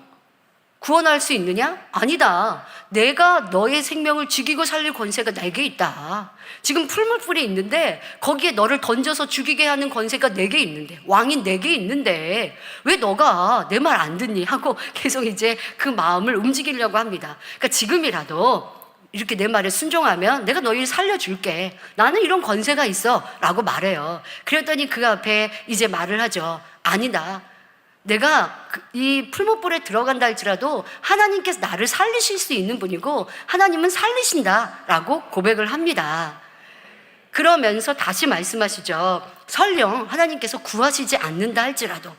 Speaker 1: 구원할 수 있느냐? 아니다. 내가 너의 생명을 죽이고 살릴 권세가 내게 있다. 지금 풀무불이 있는데 거기에 너를 던져서 죽이게 하는 권세가 내게 있는데, 왕인 내게 있는데 왜 너가 내 말 안 듣니? 하고 계속 이제 그 마음을 움직이려고 합니다. 그러니까 지금이라도 이렇게 내 말에 순종하면 내가 너희를 살려줄게. 나는 이런 권세가 있어 라고 말해요. 그랬더니 그 앞에 이제 말을 하죠. 아니다. 내가 이 풀무불에 들어간다 할지라도 하나님께서 나를 살리실 수 있는 분이고 하나님은 살리신다 라고 고백을 합니다. 그러면서 다시 말씀하시죠. 설령 하나님께서 구하시지 않는다 할지라도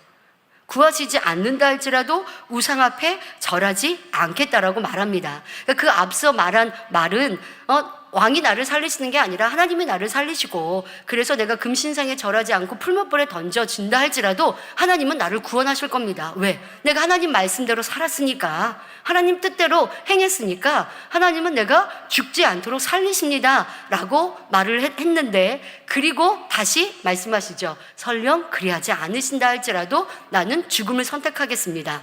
Speaker 1: 우상 앞에 절하지 않겠다라고 말합니다. 그 앞서 말한 말은 왕이 나를 살리시는 게 아니라 하나님이 나를 살리시고, 그래서 내가 금신상에 절하지 않고 풀무불에 던져진다 할지라도 하나님은 나를 구원하실 겁니다. 왜? 내가 하나님 말씀대로 살았으니까, 하나님 뜻대로 행했으니까 하나님은 내가 죽지 않도록 살리십니다 라고 말을 했는데, 그리고 다시 말씀하시죠. 설령 그리하지 않으신다 할지라도 나는 죽음을 선택하겠습니다.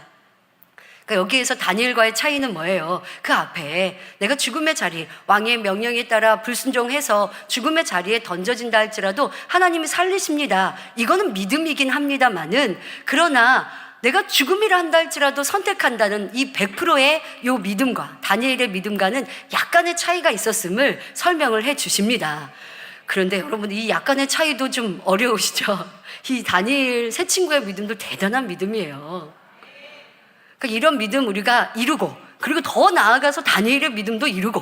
Speaker 1: 그러니까 여기에서 다니엘과의 차이는 뭐예요? 그 앞에 내가 죽음의 자리, 왕의 명령에 따라 불순종해서 죽음의 자리에 던져진다 할지라도 하나님이 살리십니다. 이거는 믿음이긴 합니다만은, 그러나 내가 죽음이라 한다 할지라도 선택한다는 이 100%의 요 믿음과 다니엘의 믿음과는 약간의 차이가 있었음을 설명을 해 주십니다. 그런데 여러분, 이 약간의 차이도 좀 어려우시죠? 이 다니엘 세 친구의 믿음도 대단한 믿음이에요. 그러니까 이런 믿음 우리가 이루고, 그리고 더 나아가서 다니엘의 믿음도 이루고,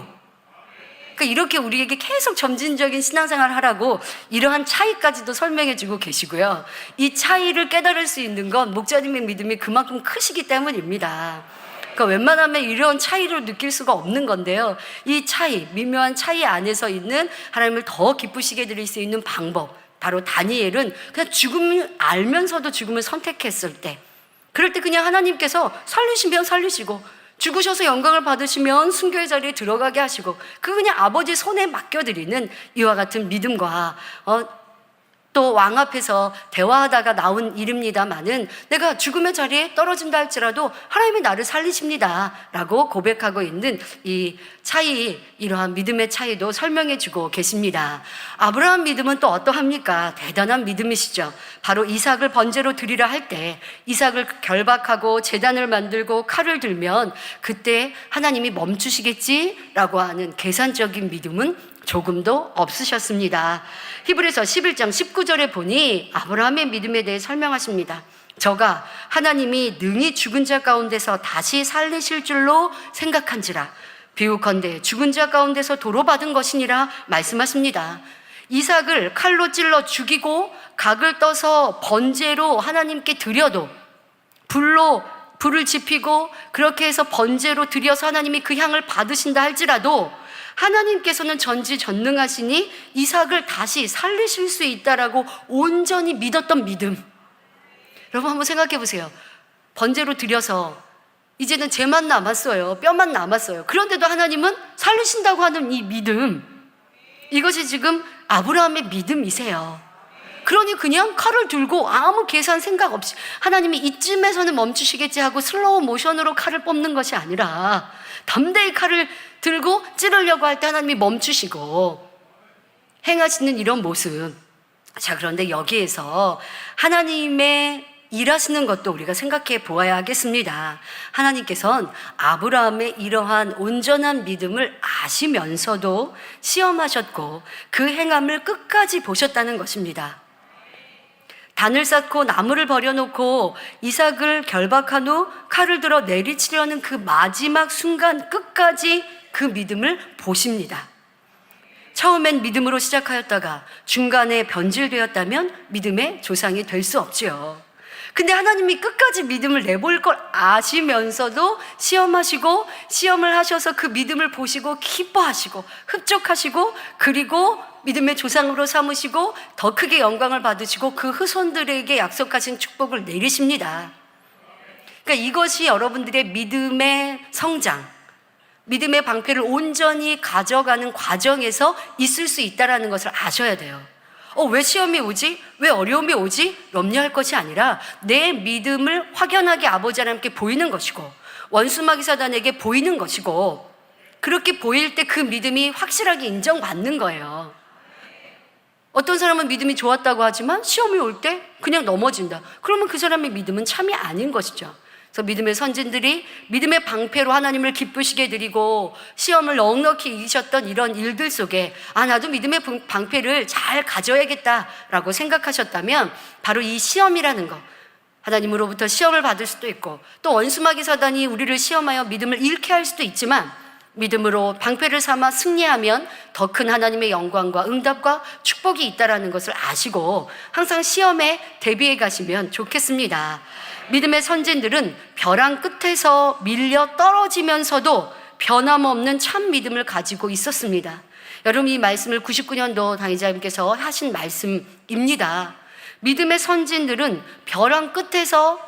Speaker 1: 그러니까 이렇게 우리에게 계속 점진적인 신앙생활을 하라고 이러한 차이까지도 설명해 주고 계시고요. 이 차이를 깨달을 수 있는 건 목자님의 믿음이 그만큼 크시기 때문입니다. 그러니까 웬만하면 이런 차이를 느낄 수가 없는 건데요. 이 차이, 미묘한 차이 안에서 있는 하나님을 더 기쁘시게 드릴 수 있는 방법, 바로 다니엘은 그냥 죽음을 알면서도 죽음을 선택했을 때, 그럴 때 그냥 하나님께서 살리시면 살리시고, 죽으셔서 영광을 받으시면 순교의 자리에 들어가게 하시고, 그냥 아버지 손에 맡겨드리는 이와 같은 믿음과 또 왕 앞에서 대화하다가 나온 일입니다마는, 내가 죽음의 자리에 떨어진다 할지라도 하나님이 나를 살리십니다 라고 고백하고 있는 이 차이, 이러한 믿음의 차이도 설명해 주고 계십니다. 아브라함 믿음은 또 어떠합니까? 대단한 믿음이시죠. 바로 이삭을 번제로 드리라 할 때 이삭을 결박하고 제단을 만들고 칼을 들면 그때 하나님이 멈추시겠지라고 하는 계산적인 믿음은 조금도 없으셨습니다. 히브리서 11장 19절에 보니 아브라함의 믿음에 대해 설명하십니다. 저가 하나님이 능히 죽은 자 가운데서 다시 살리실 줄로 생각한지라, 비유컨대 죽은 자 가운데서 도로받은 것이니라 말씀하십니다. 이삭을 칼로 찔러 죽이고 각을 떠서 번제로 하나님께 드려도, 불을 지피고 그렇게 해서 번제로 드려서 하나님이 그 향을 받으신다 할지라도 하나님께서는 전지전능하시니 이삭을 다시 살리실 수 있다라고 온전히 믿었던 믿음. 여러분 한번 생각해 보세요. 번제로 드려서 이제는 죄만 남았어요. 뼈만 남았어요. 그런데도 하나님은 살리신다고 하는 이 믿음, 이것이 지금 아브라함의 믿음이세요. 그러니 그냥 칼을 들고 아무 계산 생각 없이 하나님이 이쯤에서는 멈추시겠지 하고 슬로우 모션으로 칼을 뽑는 것이 아니라 담대히 칼을 들고 찌르려고 할 때 하나님이 멈추시고 행하시는 이런 모습. 자, 그런데 여기에서 하나님의 일하시는 것도 우리가 생각해 보아야 하겠습니다. 하나님께서는 아브라함의 이러한 온전한 믿음을 아시면서도 시험하셨고 그 행함을 끝까지 보셨다는 것입니다. 단을 쌓고 나무를 버려놓고 이삭을 결박한 후 칼을 들어 내리치려는 그 마지막 순간 끝까지 그 믿음을 보십니다. 처음엔 믿음으로 시작하였다가 중간에 변질되었다면 믿음의 조상이 될 수 없지요. 근데 하나님이 끝까지 믿음을 내볼 걸 아시면서도 시험하시고, 시험을 하셔서 그 믿음을 보시고 기뻐하시고 흡족하시고, 그리고 믿음의 조상으로 삼으시고 더 크게 영광을 받으시고 그 후손들에게 약속하신 축복을 내리십니다. 그러니까 이것이 여러분들의 믿음의 성장, 믿음의 방패를 온전히 가져가는 과정에서 있을 수 있다는 것을 아셔야 돼요. 왜 시험이 오지? 왜 어려움이 오지? 염려할 것이 아니라 내 믿음을 확연하게 아버지 하나님께 보이는 것이고 원수마귀 사단에게 보이는 것이고, 그렇게 보일 때 그 믿음이 확실하게 인정받는 거예요. 어떤 사람은 믿음이 좋았다고 하지만 시험이 올 때 그냥 넘어진다. 그러면 그 사람의 믿음은 참이 아닌 것이죠. 그래서 믿음의 선진들이 믿음의 방패로 하나님을 기쁘시게 드리고 시험을 넉넉히 이기셨던 이런 일들 속에 나도 믿음의 방패를 잘 가져야겠다라고 생각하셨다면 바로 이 시험이라는 것, 하나님으로부터 시험을 받을 수도 있고 또 원수마귀 사단이 우리를 시험하여 믿음을 잃게 할 수도 있지만 믿음으로 방패를 삼아 승리하면 더 큰 하나님의 영광과 응답과 축복이 있다는 것을 아시고 항상 시험에 대비해 가시면 좋겠습니다. 믿음의 선진들은 벼랑 끝에서 밀려 떨어지면서도 변함없는 참 믿음을 가지고 있었습니다. 여러분, 이 말씀을 99년도 당의자님께서 하신 말씀입니다. 믿음의 선진들은 벼랑 끝에서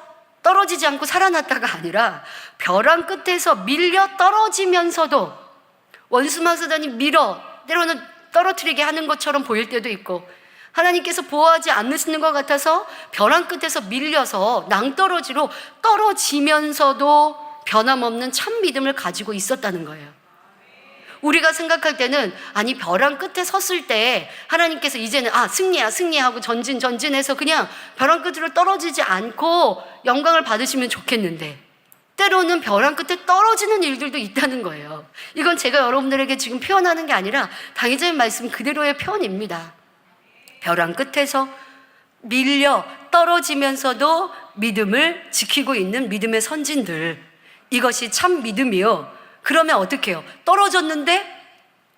Speaker 1: 떨어지지 않고 살아났다가 아니라 벼랑 끝에서 밀려 떨어지면서도 원수마사단이 밀어 때로는 떨어뜨리게 하는 것처럼 보일 때도 있고, 하나님께서 보호하지 않으시는 것 같아서 벼랑 끝에서 밀려서 낭떠러지로 떨어지면서도 변함없는 참 믿음을 가지고 있었다는 거예요. 우리가 생각할 때는 아니 벼랑 끝에 섰을 때 하나님께서 이제는 승리야 하고 전진해서 그냥 벼랑 끝으로 떨어지지 않고 영광을 받으시면 좋겠는데, 때로는 벼랑 끝에 떨어지는 일들도 있다는 거예요. 이건 제가 여러분들에게 지금 표현하는 게 아니라 당의자의 말씀 그대로의 표현입니다. 벼랑 끝에서 밀려 떨어지면서도 믿음을 지키고 있는 믿음의 선진들, 이것이 참 믿음이요. 그러면 어떻게 해요? 떨어졌는데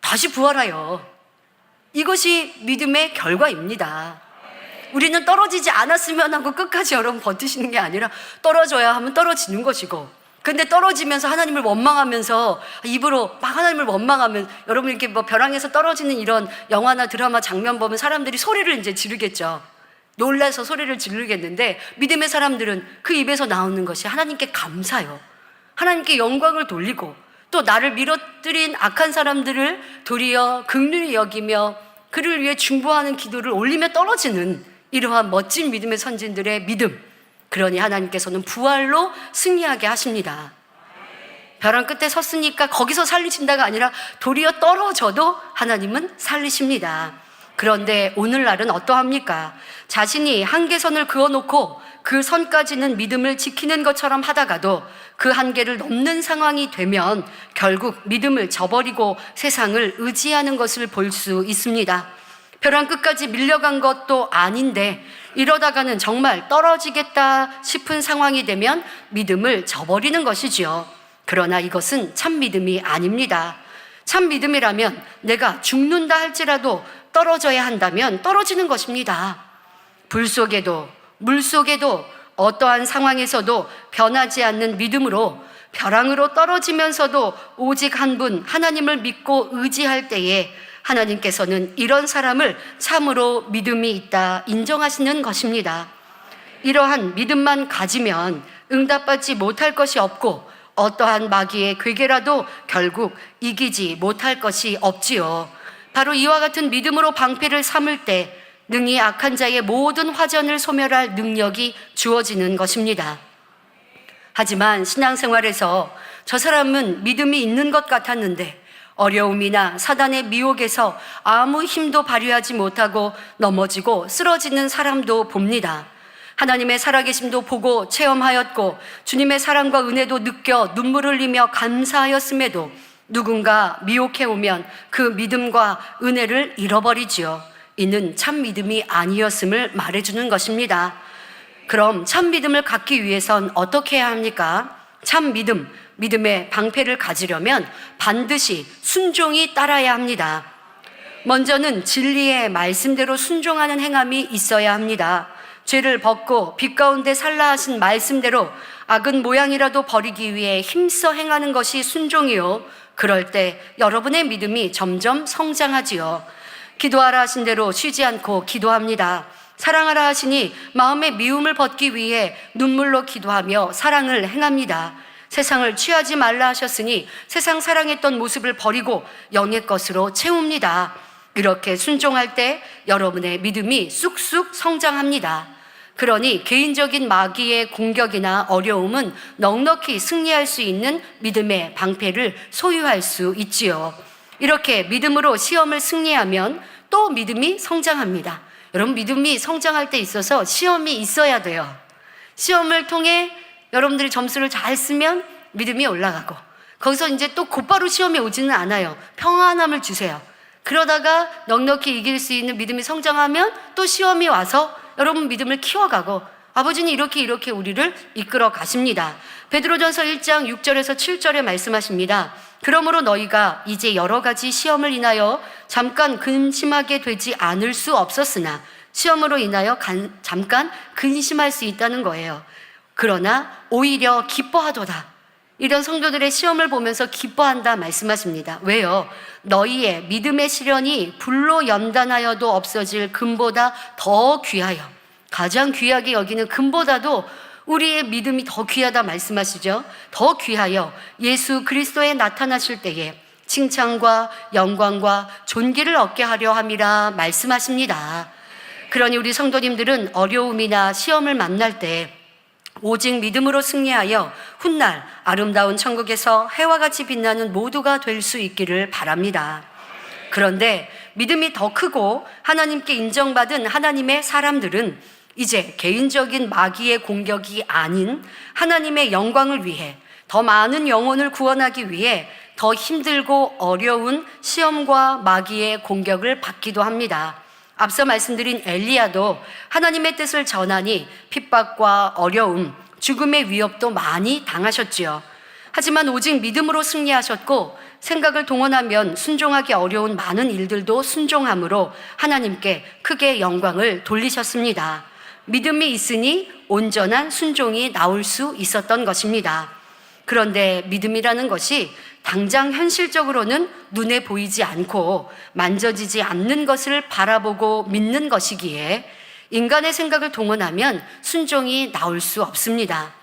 Speaker 1: 다시 부활해요. 이것이 믿음의 결과입니다. 우리는 떨어지지 않았으면 하고 끝까지 여러분 버티시는 게 아니라 떨어져야 하면 떨어지는 것이고, 근데 떨어지면서 하나님을 원망하면서 입으로 막 하나님을 원망하면, 여러분 이렇게 뭐 벼랑에서 떨어지는 이런 영화나 드라마 장면 보면 사람들이 소리를 이제 지르겠죠. 놀라서 소리를 지르겠는데, 믿음의 사람들은 그 입에서 나오는 것이 하나님께 감사요. 하나님께 영광을 돌리고, 또 나를 밀어뜨린 악한 사람들을 도리어 긍휼히 여기며 그를 위해 중보하는 기도를 올리며 떨어지는 이러한 멋진 믿음의 선진들의 믿음, 그러니 하나님께서는 부활로 승리하게 하십니다. 벼랑 끝에 섰으니까 거기서 살리신다가 아니라 도리어 떨어져도 하나님은 살리십니다. 그런데 오늘날은 어떠합니까? 자신이 한계선을 그어놓고 그 선까지는 믿음을 지키는 것처럼 하다가도 그 한계를 넘는 상황이 되면 결국 믿음을 저버리고 세상을 의지하는 것을 볼 수 있습니다. 벼랑 끝까지 밀려간 것도 아닌데 이러다가는 정말 떨어지겠다 싶은 상황이 되면 믿음을 저버리는 것이지요. 그러나 이것은 참 믿음이 아닙니다. 참 믿음이라면 내가 죽는다 할지라도 떨어져야 한다면 떨어지는 것입니다. 불 속에도 물 속에도 어떠한 상황에서도 변하지 않는 믿음으로 벼랑으로 떨어지면서도 오직 한 분 하나님을 믿고 의지할 때에 하나님께서는 이런 사람을 참으로 믿음이 있다 인정하시는 것입니다. 이러한 믿음만 가지면 응답받지 못할 것이 없고 어떠한 마귀의 괴계라도 결국 이기지 못할 것이 없지요. 바로 이와 같은 믿음으로 방패를 삼을 때 능히 악한 자의 모든 화전을 소멸할 능력이 주어지는 것입니다. 하지만 신앙생활에서 저 사람은 믿음이 있는 것 같았는데 어려움이나 사단의 미혹에서 아무 힘도 발휘하지 못하고 넘어지고 쓰러지는 사람도 봅니다. 하나님의 살아계심도 보고 체험하였고 주님의 사랑과 은혜도 느껴 눈물을 흘리며 감사하였음에도 누군가 미혹해오면 그 믿음과 은혜를 잃어버리지요. 이는 참 믿음이 아니었음을 말해주는 것입니다. 그럼 참 믿음을 갖기 위해선 어떻게 해야 합니까? 참 믿음, 믿음의 방패를 가지려면 반드시 순종이 따라야 합니다. 먼저는 진리의 말씀대로 순종하는 행함이 있어야 합니다. 죄를 벗고 빛 가운데 살라 하신 말씀대로 악은 모양이라도 버리기 위해 힘써 행하는 것이 순종이요. 그럴 때 여러분의 믿음이 점점 성장하지요. 기도하라 하신 대로 쉬지 않고 기도합니다. 사랑하라 하시니 마음의 미움을 벗기 위해 눈물로 기도하며 사랑을 행합니다. 세상을 취하지 말라 하셨으니 세상 사랑했던 모습을 버리고 영의 것으로 채웁니다. 이렇게 순종할 때 여러분의 믿음이 쑥쑥 성장합니다. 그러니 개인적인 마귀의 공격이나 어려움은 넉넉히 승리할 수 있는 믿음의 방패를 소유할 수 있지요. 이렇게 믿음으로 시험을 승리하면 또 믿음이 성장합니다. 여러분, 믿음이 성장할 때 있어서 시험이 있어야 돼요. 시험을 통해 여러분들이 점수를 잘 쓰면 믿음이 올라가고, 거기서 이제 또 곧바로 시험이 오지는 않아요. 평안함을 주세요. 그러다가 넉넉히 이길 수 있는 믿음이 성장하면 또 시험이 와서 여러분 믿음을 키워가고, 아버지는 이렇게 우리를 이끌어 가십니다. 베드로전서 1장 6절에서 7절에 말씀하십니다. 그러므로 너희가 이제 여러 가지 시험을 인하여 잠깐 근심하게 되지 않을 수 없었으나 시험으로 인하여 잠깐 근심할 수 있다는 거예요. 그러나 오히려 기뻐하도다. 이런 성도들의 시험을 보면서 기뻐한다 말씀하십니다. 왜요? 너희의 믿음의 시련이 불로 연단하여도 없어질 금보다 더 귀하여, 가장 귀하게 여기는 금보다도 우리의 믿음이 더 귀하다 말씀하시죠. 더 귀하여 예수 그리스도에 나타나실 때에 칭찬과 영광과 존귀를 얻게 하려 함이라 말씀하십니다. 그러니 우리 성도님들은 어려움이나 시험을 만날 때 오직 믿음으로 승리하여 훗날 아름다운 천국에서 해와 같이 빛나는 모두가 될 수 있기를 바랍니다. 그런데 믿음이 더 크고 하나님께 인정받은 하나님의 사람들은 이제 개인적인 마귀의 공격이 아닌 하나님의 영광을 위해, 더 많은 영혼을 구원하기 위해 더 힘들고 어려운 시험과 마귀의 공격을 받기도 합니다. 앞서 말씀드린 엘리야도 하나님의 뜻을 전하니 핍박과 어려움, 죽음의 위협도 많이 당하셨지요. 하지만 오직 믿음으로 승리하셨고 생각을 동원하면 순종하기 어려운 많은 일들도 순종함으로 하나님께 크게 영광을 돌리셨습니다. 믿음이 있으니 온전한 순종이 나올 수 있었던 것입니다. 그런데 믿음이라는 것이 당장 현실적으로는 눈에 보이지 않고 만져지지 않는 것을 바라보고 믿는 것이기에 인간의 생각을 동원하면 순종이 나올 수 없습니다.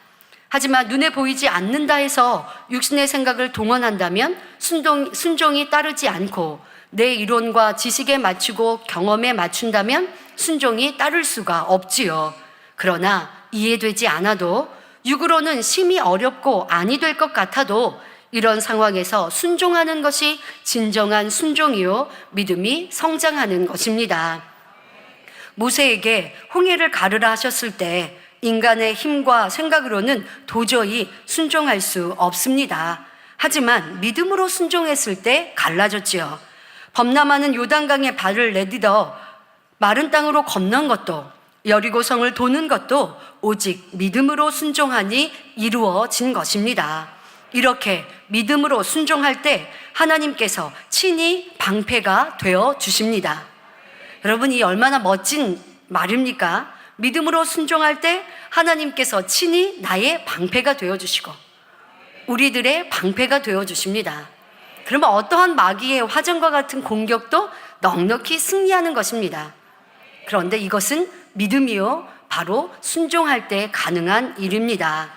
Speaker 1: 하지만 눈에 보이지 않는다 해서 육신의 생각을 동원한다면 순종이 따르지 않고 내 이론과 지식에 맞추고 경험에 맞춘다면 순종이 따를 수가 없지요. 그러나 이해되지 않아도 육으로는 심히 어렵고 아니 될 것 같아도 이런 상황에서 순종하는 것이 진정한 순종이요 믿음이 성장하는 것입니다. 모세에게 홍해를 가르라 하셨을 때 인간의 힘과 생각으로는 도저히 순종할 수 없습니다. 하지만 믿음으로 순종했을 때 갈라졌지요. 범람하는 요단강에 발을 내딛어 마른 땅으로 건넌 것도 여리고성을 도는 것도 오직 믿음으로 순종하니 이루어진 것입니다. 이렇게 믿음으로 순종할 때 하나님께서 친히 방패가 되어 주십니다. 여러분, 이 얼마나 멋진 말입니까? 믿음으로 순종할 때 하나님께서 친히 나의 방패가 되어 주시고 우리들의 방패가 되어 주십니다. 그러면 어떠한 마귀의 화전과 같은 공격도 넉넉히 승리하는 것입니다. 그런데 이것은 믿음이요 바로 순종할 때 가능한 일입니다.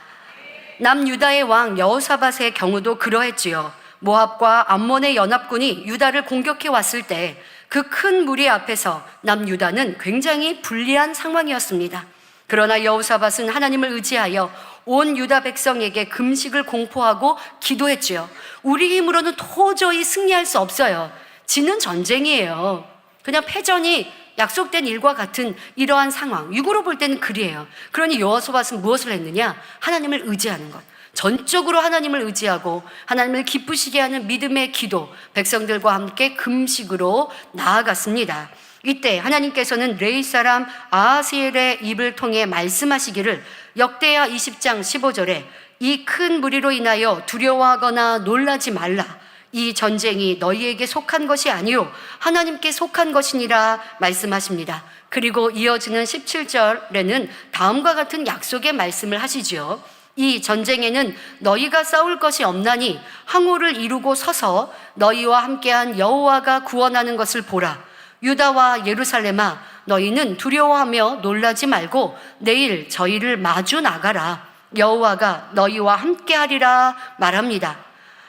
Speaker 1: 남유다의 왕 여호사밧의 경우도 그러했지요. 모압과 암몬의 연합군이 유다를 공격해 왔을 때 그 큰 무리 앞에서 남유다는 굉장히 불리한 상황이었습니다. 그러나 여호사밧은 하나님을 의지하여 온 유다 백성에게 금식을 공포하고 기도했지요. 우리 힘으로는 도저히 승리할 수 없어요. 지는 전쟁이에요. 그냥 패전이 약속된 일과 같은 이러한 상황, 육으로 볼 때는 그리해요. 그러니 여호사밧은 무엇을 했느냐? 하나님을 의지하는 것. 전적으로 하나님을 의지하고 하나님을 기쁘시게 하는 믿음의 기도, 백성들과 함께 금식으로 나아갔습니다. 이때 하나님께서는 레위 사람 아하스엘의 입을 통해 말씀하시기를 역대하 20장 15절에 이 큰 무리로 인하여 두려워하거나 놀라지 말라. 이 전쟁이 너희에게 속한 것이 아니요 하나님께 속한 것이니라 말씀하십니다. 그리고 이어지는 17절에는 다음과 같은 약속의 말씀을 하시지요. 이 전쟁에는 너희가 싸울 것이 없나니 항우를 이루고 서서 너희와 함께한 여호와가 구원하는 것을 보라. 유다와 예루살렘아, 너희는 두려워하며 놀라지 말고 내일 저희를 마주 나가라. 여호와가 너희와 함께하리라 말합니다.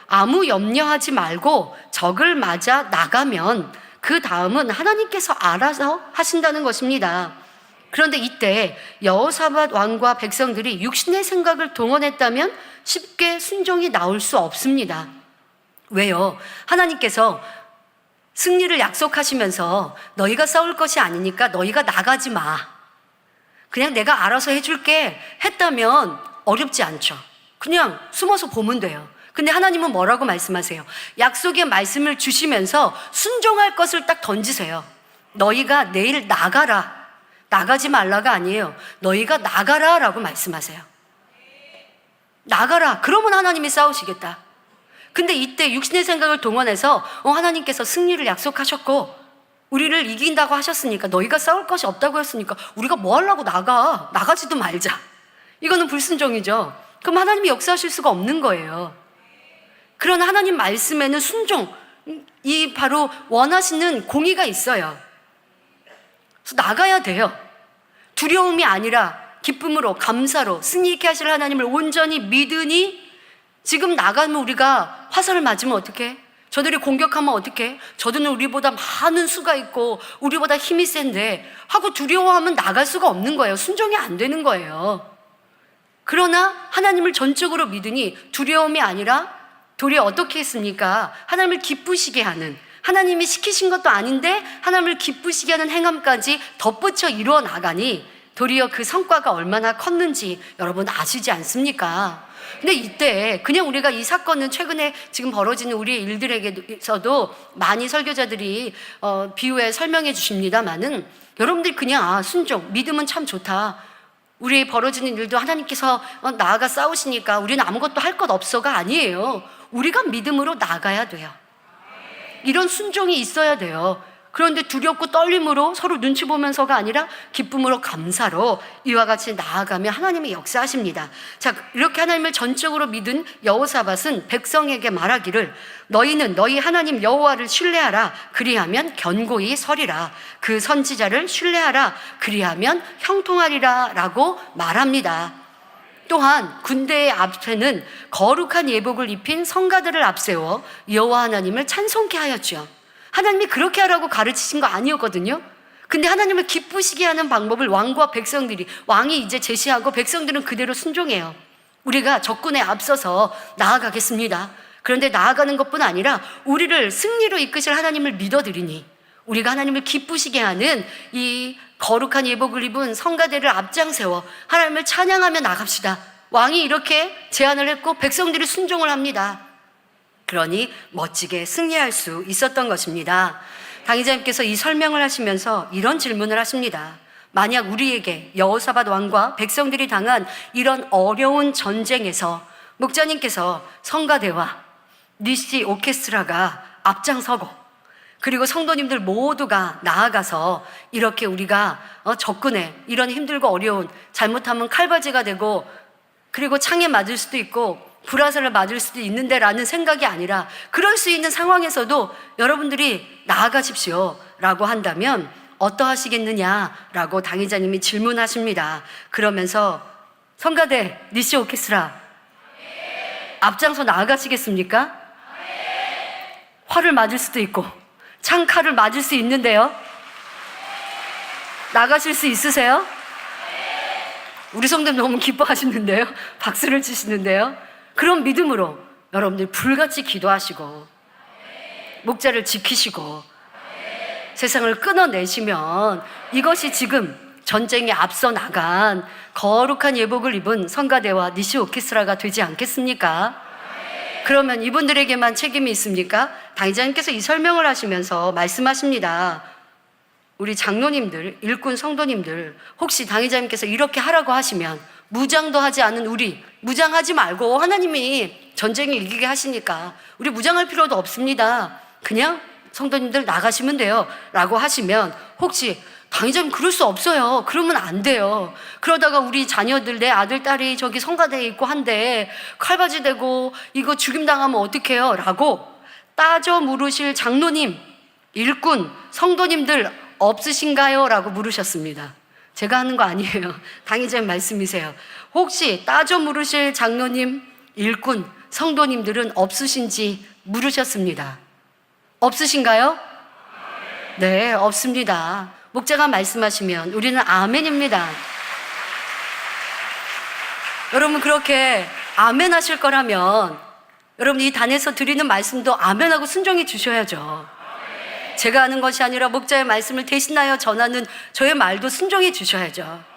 Speaker 1: 아무 염려하지 말고 적을 맞아 나가면 그 다음은 하나님께서 알아서 하신다는 것입니다. 그런데 이때 여호사밧 왕과 백성들이 육신의 생각을 동원했다면 쉽게 순종이 나올 수 없습니다. 왜요? 하나님께서 승리를 약속하시면서 너희가 싸울 것이 아니니까 너희가 나가지 마. 그냥 내가 알아서 해줄게 했다면 어렵지 않죠. 그냥 숨어서 보면 돼요. 근데 하나님은 뭐라고 말씀하세요? 약속의 말씀을 주시면서 순종할 것을 딱 던지세요. 너희가 내일 나가라. 나가지 말라가 아니에요. 너희가 나가라 라고 말씀하세요. 나가라. 그러면 하나님이 싸우시겠다. 근데 이때 육신의 생각을 동원해서 하나님께서 승리를 약속하셨고 우리를 이긴다고 하셨으니까 너희가 싸울 것이 없다고 했으니까 우리가 뭐 하려고 나가지도 말자. 이거는 불순종이죠. 그럼 하나님이 역사하실 수가 없는 거예요. 그러나 하나님 말씀에는 순종, 이 바로 원하시는 공의가 있어요. 그래서 나가야 돼요. 두려움이 아니라 기쁨으로, 감사로 승리 있게 하실 하나님을 온전히 믿으니 지금 나가면 우리가 화살을 맞으면 어떡해? 저들이 공격하면 어떡해? 저들은 우리보다 많은 수가 있고 우리보다 힘이 센데 하고 두려워하면 나갈 수가 없는 거예요. 순종이 안 되는 거예요. 그러나 하나님을 전적으로 믿으니 두려움이 아니라 도리어 어떻게 했습니까? 하나님을 기쁘시게 하는, 하나님이 시키신 것도 아닌데 하나님을 기쁘시게 하는 행함까지 덧붙여 이루어 나가니 도리어 그 성과가 얼마나 컸는지 여러분 아시지 않습니까? 근데 이때 그냥 우리가 이 사건은 최근에 지금 벌어지는 우리의 일들에게서도 많이 설교자들이 비유해 설명해 주십니다마는 여러분들이 그냥 순종, 믿음은 참 좋다. 우리 벌어지는 일도 하나님께서 나아가 싸우시니까 우리는 아무것도 할 것 없어가 아니에요. 우리가 믿음으로 나가야 돼요. 이런 순종이 있어야 돼요. 그런데 두렵고 떨림으로 서로 눈치 보면서가 아니라 기쁨으로 감사로 이와 같이 나아가며 하나님이 역사하십니다. 자, 이렇게 하나님을 전적으로 믿은 여호사밧은 백성에게 말하기를 너희는 너희 하나님 여호와를 신뢰하라. 그리하면 견고히 서리라. 그 선지자를 신뢰하라. 그리하면 형통하리라 라고 말합니다. 또한 군대의 앞에는 거룩한 예복을 입힌 성가들을 앞세워 여호와 하나님을 찬송케 하였죠. 하나님이 그렇게 하라고 가르치신 거 아니었거든요. 근데 하나님을 기쁘시게 하는 방법을 왕과 백성들이, 왕이 이제 제시하고 백성들은 그대로 순종해요. 우리가 적군에 앞서서 나아가겠습니다. 그런데 나아가는 것뿐 아니라 우리를 승리로 이끄실 하나님을 믿어드리니 우리가 하나님을 기쁘시게 하는 이 거룩한 예복을 입은 성가대를 앞장세워 하나님을 찬양하며 나갑시다. 왕이 이렇게 제안을 했고 백성들이 순종을 합니다. 그러니 멋지게 승리할 수 있었던 것입니다. 당의자님께서 이 설명을 하시면서 이런 질문을 하십니다. 만약 우리에게 여호사밧 왕과 백성들이 당한 이런 어려운 전쟁에서 목자님께서 성가대와 니시 오케스트라가 앞장서고 그리고 성도님들 모두가 나아가서 이렇게 우리가 적군에 이런 힘들고 어려운, 잘못하면 칼바지가 되고 그리고 창에 맞을 수도 있고 불화살을 맞을 수도 있는데 라는 생각이 아니라 그럴 수 있는 상황에서도 여러분들이 나아가십시오 라고 한다면 어떠하시겠느냐라고 당의자님이 질문하십니다. 그러면서 성가대 니시 오케스트라 앞장서 나아가시겠습니까? 활을 맞을 수도 있고 창칼을 맞을 수 있는데요. 나가실 수 있으세요? 우리 성도님 너무 기뻐하시는데요. 박수를 치시는데요. 그런 믿음으로 여러분들 불같이 기도하시고 목자를 지키시고 세상을 끊어내시면 이것이 지금 전쟁에 앞서 나간 거룩한 예복을 입은 성가대와 니시 오케스트라가 되지 않겠습니까? 그러면 이분들에게만 책임이 있습니까? 당의자님께서 이 설명을 하시면서 말씀하십니다. 우리 장로님들, 일꾼 성도님들, 혹시 당의자님께서 이렇게 하라고 하시면 무장도 하지 않은 우리, 무장하지 말고 하나님이 전쟁을 이기게 하시니까 우리 무장할 필요도 없습니다. 그냥 성도님들 나가시면 돼요 라고 하시면 혹시 당의자님 그럴 수 없어요. 그러면 안 돼요. 그러다가 우리 자녀들, 내 아들, 딸이 저기 성가대에 있고 한데 칼바지 되고 이거 죽임당하면 어떡해요? 라고 따져 물으실 장로님, 일꾼, 성도님들 없으신가요? 라고 물으셨습니다. 제가 하는 거 아니에요. 당의자님 말씀이세요. 혹시 따져 물으실 장로님, 일꾼, 성도님들은 없으신지 물으셨습니다. 없으신가요? 네, 없습니다. 목자가 말씀하시면 우리는 아멘입니다. 여러분 그렇게 아멘 하실 거라면 여러분 이 단에서 드리는 말씀도 아멘하고 순종해 주셔야죠. 제가 하는 것이 아니라 목자의 말씀을 대신하여 전하는 저의 말도 순종해 주셔야죠.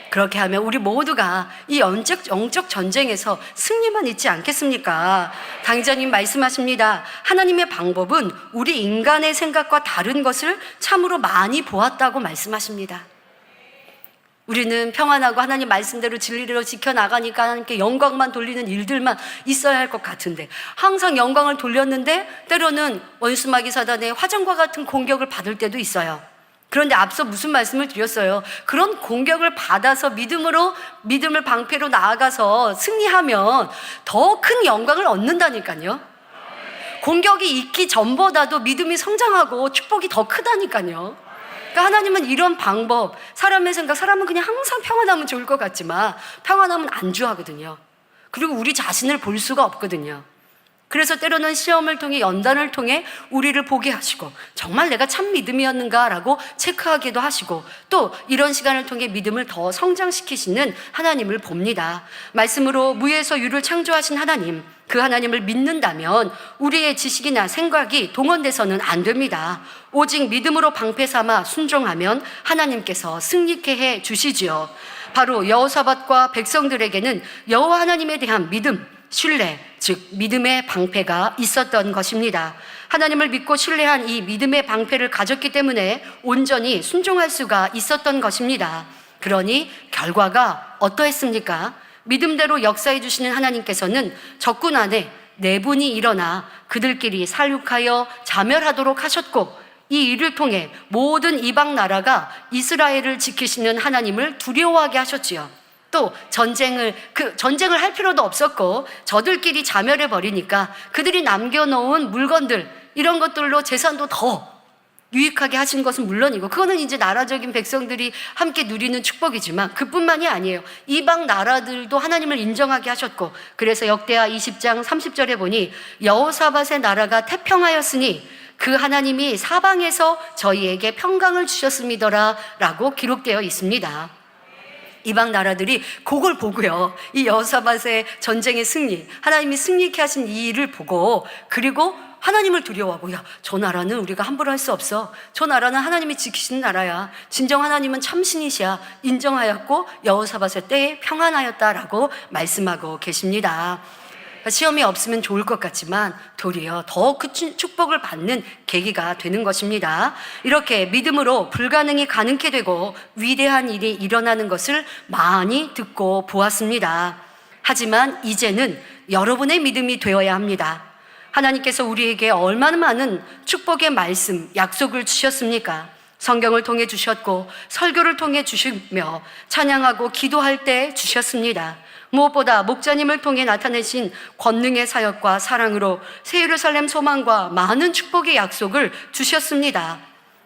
Speaker 1: 그렇게 하면 우리 모두가 이 영적 전쟁에서 승리만 있지 않겠습니까? 당의자님 말씀하십니다. 하나님의 방법은 우리 인간의 생각과 다른 것을 참으로 많이 보았다고 말씀하십니다. 우리는 평안하고 하나님 말씀대로 진리로 지켜나가니까 하나님께 영광만 돌리는 일들만 있어야 할 것 같은데 항상 영광을 돌렸는데 때로는 원수마귀 사단의 화정과 같은 공격을 받을 때도 있어요. 그런데 앞서 무슨 말씀을 드렸어요? 그런 공격을 받아서 믿음을 방패로 나아가서 승리하면 더 큰 영광을 얻는다니까요. 공격이 있기 전보다도 믿음이 성장하고 축복이 더 크다니까요. 그러니까 하나님은 이런 방법, 사람의 생각, 사람은 그냥 항상 평안하면 좋을 것 같지만 평안하면 안주하거든요. 그리고 우리 자신을 볼 수가 없거든요. 그래서 때로는 시험을 통해, 연단을 통해 우리를 보게 하시고 정말 내가 참 믿음이었는가라고 체크하기도 하시고, 또 이런 시간을 통해 믿음을 더 성장시키시는 하나님을 봅니다. 말씀으로 무에서 유를 창조하신 하나님, 그 하나님을 믿는다면 우리의 지식이나 생각이 동원돼서는 안 됩니다. 오직 믿음으로 방패 삼아 순종하면 하나님께서 승리케 해 주시지요. 바로 여호사밧과 백성들에게는 여호와 하나님에 대한 믿음, 신뢰, 즉 믿음의 방패가 있었던 것입니다. 하나님을 믿고 신뢰한 이 믿음의 방패를 가졌기 때문에 온전히 순종할 수가 있었던 것입니다. 그러니 결과가 어떠했습니까? 믿음대로 역사해 주시는 하나님께서는 적군 안에 내분이 일어나 그들끼리 살육하여 자멸하도록 하셨고, 이 일을 통해 모든 이방 나라가 이스라엘을 지키시는 하나님을 두려워하게 하셨지요. 또 전쟁을 할 필요도 없었고 저들끼리 자멸해 버리니까 그들이 남겨놓은 물건들, 이런 것들로 재산도 더 유익하게 하신 것은 물론이고, 그거는 이제 나라적인 백성들이 함께 누리는 축복이지만 그뿐만이 아니에요. 이방 나라들도 하나님을 인정하게 하셨고, 그래서 역대하 20장 30절에 보니 여호사밧의 나라가 태평하였으니 그 하나님이 사방에서 저희에게 평강을 주셨음이더라 라고 기록되어 있습니다. 이방 나라들이 그걸 보고요, 이 여호사밧의 전쟁의 승리, 하나님이 승리케 하신 이 일을 보고, 그리고 하나님을 두려워하고, 야, 저 나라는 우리가 함부로 할 수 없어. 저 나라는 하나님이 지키시는 나라야. 진정 하나님은 참신이시야. 인정하였고 여호사밧의 때에 평안하였다라고 말씀하고 계십니다. 시험이 없으면 좋을 것 같지만 도리어 더 큰 축복을 받는 계기가 되는 것입니다. 이렇게 믿음으로 불가능이 가능케 되고 위대한 일이 일어나는 것을 많이 듣고 보았습니다. 하지만 이제는 여러분의 믿음이 되어야 합니다. 하나님께서 우리에게 얼마나 많은 축복의 말씀, 약속을 주셨습니까? 성경을 통해 주셨고 설교를 통해 주시며 찬양하고 기도할 때 주셨습니다. 무엇보다 목자님을 통해 나타내신 권능의 사역과 사랑으로 새 예루살렘 소망과 많은 축복의 약속을 주셨습니다.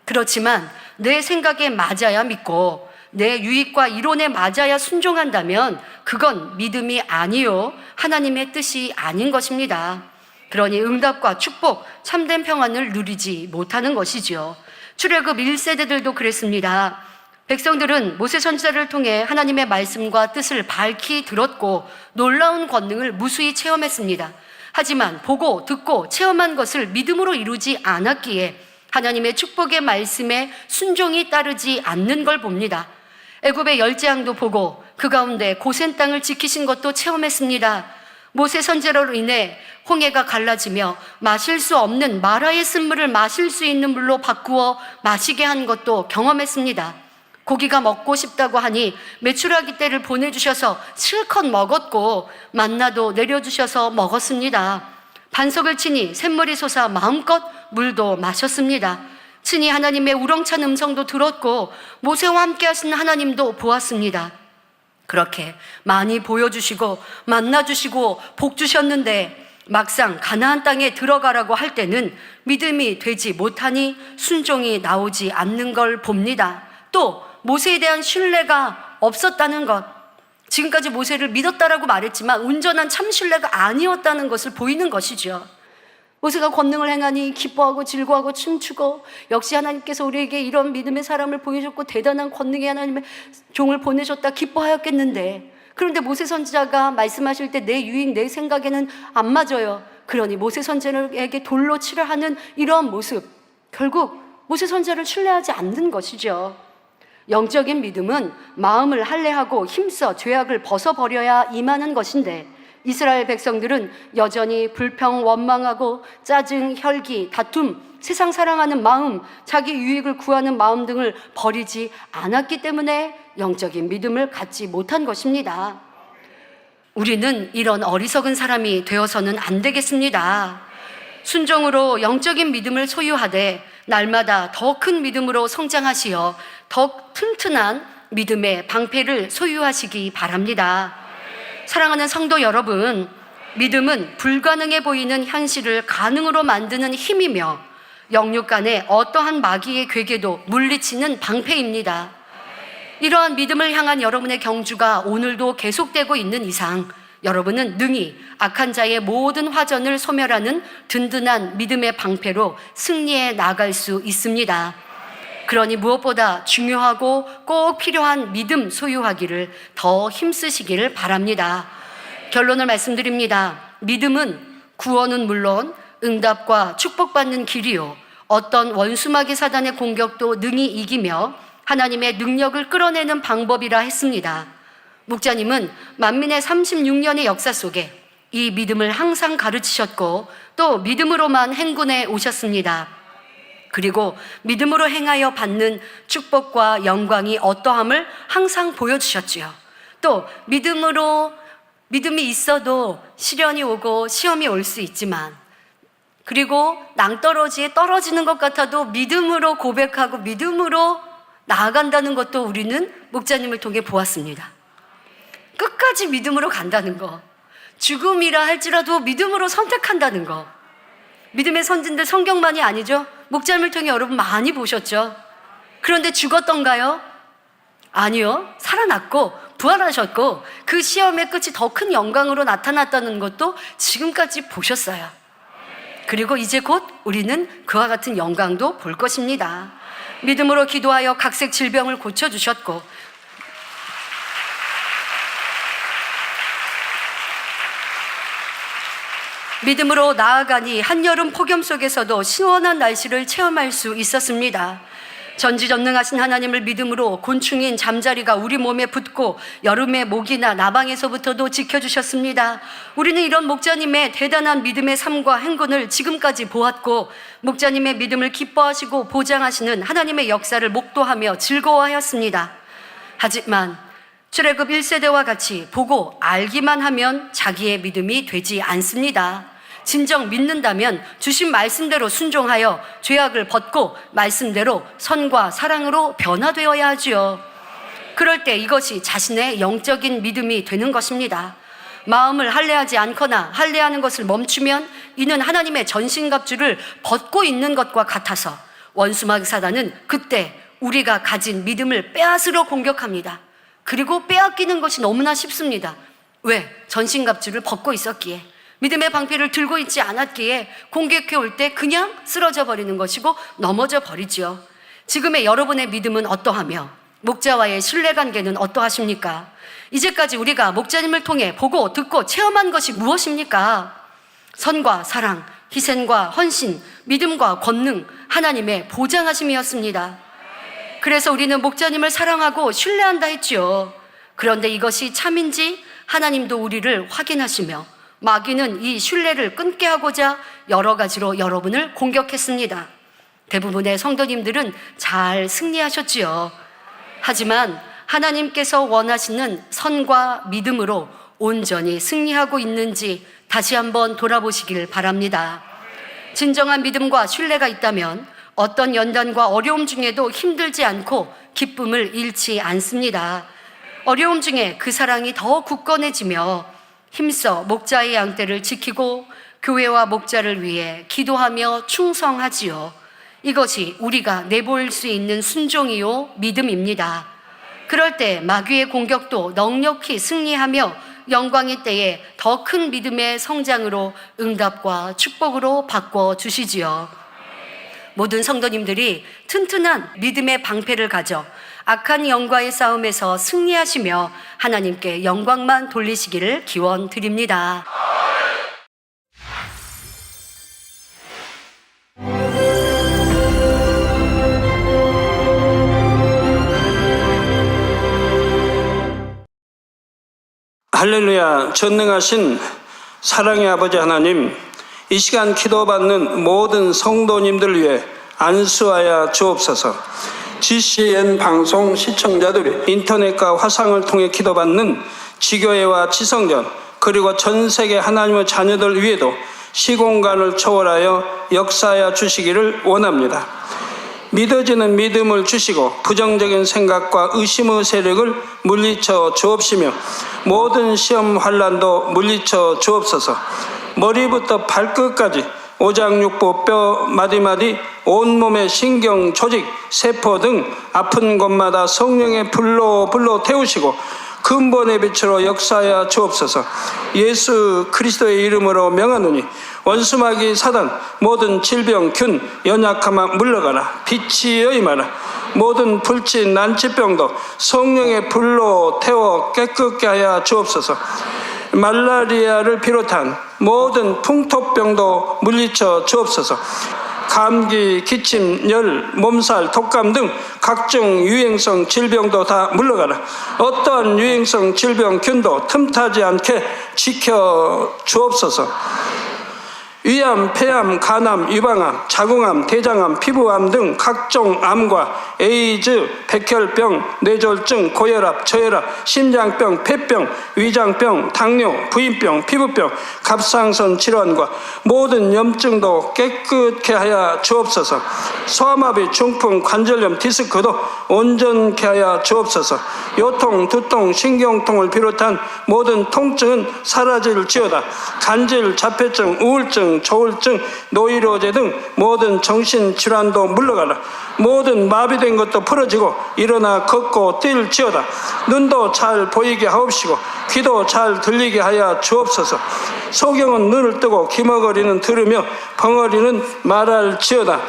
Speaker 1: 그렇지만 내 생각에 맞아야 믿고 내 유익과 이론에 맞아야 순종한다면 그건 믿음이 아니요, 하나님의 뜻이 아닌 것입니다. 그러니 응답과 축복, 참된 평안을 누리지 못하는 것이지요. 출애굽 1세대들도 그랬습니다. 백성들은 모세 선지자를 통해 하나님의 말씀과 뜻을 밝히 들었고 놀라운 권능을 무수히 체험했습니다. 하지만 보고 듣고 체험한 것을 믿음으로 이루지 않았기에 하나님의 축복의 말씀에 순종이 따르지 않는 걸 봅니다. 애굽의 열재앙도 보고 그 가운데 고센 땅을 지키신 것도 체험했습니다. 모세 선지자로 인해 홍해가 갈라지며 마실 수 없는 마라의 쓴물을 마실 수 있는 물로 바꾸어 마시게 한 것도 경험했습니다. 고기가 먹고 싶다고 하니 메추라기 떼를 보내주셔서 실컷 먹었고 만나도 내려주셔서 먹었습니다. 반석을 치니 샘물이 솟아 마음껏 물도 마셨습니다. 친히 하나님의 우렁찬 음성도 들었고 모세와 함께 하신 하나님도 보았습니다. 그렇게 많이 보여주시고 만나주시고 복 주셨는데 막상 가나안 땅에 들어가라고 할 때는 믿음이 되지 못하니 순종이 나오지 않는 걸 봅니다. 또 모세에 대한 신뢰가 없었다는 것, 지금까지 모세를 믿었다라고 말했지만 온전한 참 신뢰가 아니었다는 것을 보이는 것이죠. 모세가 권능을 행하니 기뻐하고 즐거워하고 춤추고, 역시 하나님께서 우리에게 이런 믿음의 사람을 보여줬고 대단한 권능의 하나님의 종을 보내셨다 기뻐하였겠는데, 그런데 모세 선지자가 말씀하실 때 내 유익, 내 생각에는 안 맞아요. 그러니 모세 선지자에게 돌로 치려 하는 이러한 모습, 결국 모세 선지자를 신뢰하지 않는 것이죠. 영적인 믿음은 마음을 할례하고 힘써 죄악을 벗어버려야 임하는 것인데, 이스라엘 백성들은 여전히 불평, 원망하고 짜증, 혈기, 다툼, 세상 사랑하는 마음, 자기 유익을 구하는 마음 등을 버리지 않았기 때문에 영적인 믿음을 갖지 못한 것입니다. 우리는 이런 어리석은 사람이 되어서는 안 되겠습니다. 순종으로 영적인 믿음을 소유하되 날마다 더 큰 믿음으로 성장하시어 더 튼튼한 믿음의 방패를 소유하시기 바랍니다. 사랑하는 성도 여러분, 믿음은 불가능해 보이는 현실을 가능으로 만드는 힘이며 영육 간의 어떠한 마귀의 괴계도 물리치는 방패입니다. 이러한 믿음을 향한 여러분의 경주가 오늘도 계속되고 있는 이상 여러분은 능히 악한 자의 모든 화전을 소멸하는 든든한 믿음의 방패로 승리해 나갈 수 있습니다. 그러니 무엇보다 중요하고 꼭 필요한 믿음 소유하기를 더 힘쓰시기를 바랍니다. 결론을 말씀드립니다. 믿음은 구원은 물론 응답과 축복받는 길이요, 어떤 원수마귀 사단의 공격도 능히 이기며 하나님의 능력을 끌어내는 방법이라 했습니다. 목자님은 만민의 36년의 역사 속에 이 믿음을 항상 가르치셨고 또 믿음으로만 행군해 오셨습니다. 그리고 믿음으로 행하여 받는 축복과 영광이 어떠함을 항상 보여주셨지요. 또 믿음이 있어도 시련이 오고 시험이 올 수 있지만, 그리고 낭떠러지에 떨어지는 것 같아도 믿음으로 고백하고 믿음으로 나아간다는 것도 우리는 목자님을 통해 보았습니다. 끝까지 믿음으로 간다는 거, 죽음이라 할지라도 믿음으로 선택한다는 거. 믿음의 선진들 성경만이 아니죠. 목자님을 통해 여러분 많이 보셨죠. 그런데 죽었던가요? 아니요. 살아났고 부활하셨고 그 시험의 끝이 더 큰 영광으로 나타났다는 것도 지금까지 보셨어요. 그리고 이제 곧 우리는 그와 같은 영광도 볼 것입니다. 믿음으로 기도하여 각색 질병을 고쳐주셨고 믿음으로 나아가니 한여름 폭염 속에서도 시원한 날씨를 체험할 수 있었습니다. 전지전능하신 하나님을 믿음으로 곤충인 잠자리가 우리 몸에 붙고 여름에 모기나 나방에서부터도 지켜주셨습니다. 우리는 이런 목자님의 대단한 믿음의 삶과 행군을 지금까지 보았고 목자님의 믿음을 기뻐하시고 보장하시는 하나님의 역사를 목도하며 즐거워하였습니다. 하지만 출애굽 1세대와 같이 보고 알기만 하면 자기의 믿음이 되지 않습니다. 진정 믿는다면 주신 말씀대로 순종하여 죄악을 벗고 말씀대로 선과 사랑으로 변화되어야 하지요. 그럴 때 이것이 자신의 영적인 믿음이 되는 것입니다. 마음을 할례하지 않거나 할례하는 것을 멈추면 이는 하나님의 전신갑주를 벗고 있는 것과 같아서 원수마귀 사단은 그때 우리가 가진 믿음을 빼앗으려 공격합니다. 그리고 빼앗기는 것이 너무나 쉽습니다. 왜? 전신갑주를 벗고 있었기에, 믿음의 방패를 들고 있지 않았기에 공격해 올 때 그냥 쓰러져 버리는 것이고 넘어져 버리지요. 지금의 여러분의 믿음은 어떠하며 목자와의 신뢰관계는 어떠하십니까? 이제까지 우리가 목자님을 통해 보고 듣고 체험한 것이 무엇입니까? 선과 사랑, 희생과 헌신, 믿음과 권능, 하나님의 보장하심이었습니다. 그래서 우리는 목자님을 사랑하고 신뢰한다 했지요. 그런데 이것이 참인지 하나님도 우리를 확인하시며 마귀는 이 신뢰를 끊게 하고자 여러 가지로 여러분을 공격했습니다. 대부분의 성도님들은 잘 승리하셨지요. 하지만 하나님께서 원하시는 선과 믿음으로 온전히 승리하고 있는지 다시 한번 돌아보시길 바랍니다. 진정한 믿음과 신뢰가 있다면 어떤 연단과 어려움 중에도 힘들지 않고 기쁨을 잃지 않습니다. 어려움 중에 그 사랑이 더 굳건해지며 힘써 목자의 양떼를 지키고 교회와 목자를 위해 기도하며 충성하지요. 이것이 우리가 내보일 수 있는 순종이요 믿음입니다. 그럴 때 마귀의 공격도 넉넉히 승리하며 영광의 때에 더 큰 믿음의 성장으로 응답과 축복으로 바꿔주시지요. 모든 성도님들이 튼튼한 믿음의 방패를 가져 악한 영과의 싸움에서 승리하시며 하나님께 영광만 돌리시기를 기원드립니다.
Speaker 2: 할렐루야. 전능하신 사랑의 아버지 하나님, 이 시간 기도받는 모든 성도님들 위해 안수하여 주옵소서. GCN 방송 시청자들이 인터넷과 화상을 통해 기도받는 지교회와 지성전, 그리고 전 세계 하나님의 자녀들 위에도 시공간을 초월하여 역사하여 주시기를 원합니다. 믿어지는 믿음을 주시고 부정적인 생각과 의심의 세력을 물리쳐 주옵시며 모든 시험 환난도 물리쳐 주옵소서. 머리부터 발끝까지 오장육부 뼈 마디마디 온몸의 신경 조직 세포 등 아픈 곳마다 성령의 불로 태우시고 근본의 빛으로 역사하여 주옵소서. 예수 그리스도의 이름으로 명하노니 원수마귀 사단 모든 질병 균 연약함아 물러가라. 빛이 임하라. 모든 불친 난치병도 성령의 불로 태워 깨끗게 하여 주옵소서. 말라리아를 비롯한 모든 풍토병도 물리쳐 주옵소서. 감기, 기침, 열, 몸살, 독감 등 각종 유행성 질병도 다 물러가라. 어떠한 유행성 질병균도 틈타지 않게 지켜 주옵소서. 위암, 폐암, 간암, 유방암, 자궁암, 대장암, 피부암 등 각종 암과 에이즈, 백혈병, 뇌졸중, 고혈압, 저혈압, 심장병, 폐병, 위장병, 당뇨, 부인병, 피부병, 갑상선 질환과 모든 염증도 깨끗게 하여 주옵소서. 소아마비, 중풍, 관절염, 디스크도 온전케 하여 주옵소서. 요통, 두통, 신경통을 비롯한 모든 통증은 사라질지어다. 간질, 자폐증, 우울증, 조울증, 노이로제 등 모든 정신질환도 물러가라. 모든 마비된 것도 풀어지고 일어나 걷고 뛸지어다. 눈도 잘 보이게 하옵시고 귀도 잘 들리게 하여 주옵소서. 소경은 눈을 뜨고 기머거리는 들으며 벙어리는 말할지어다.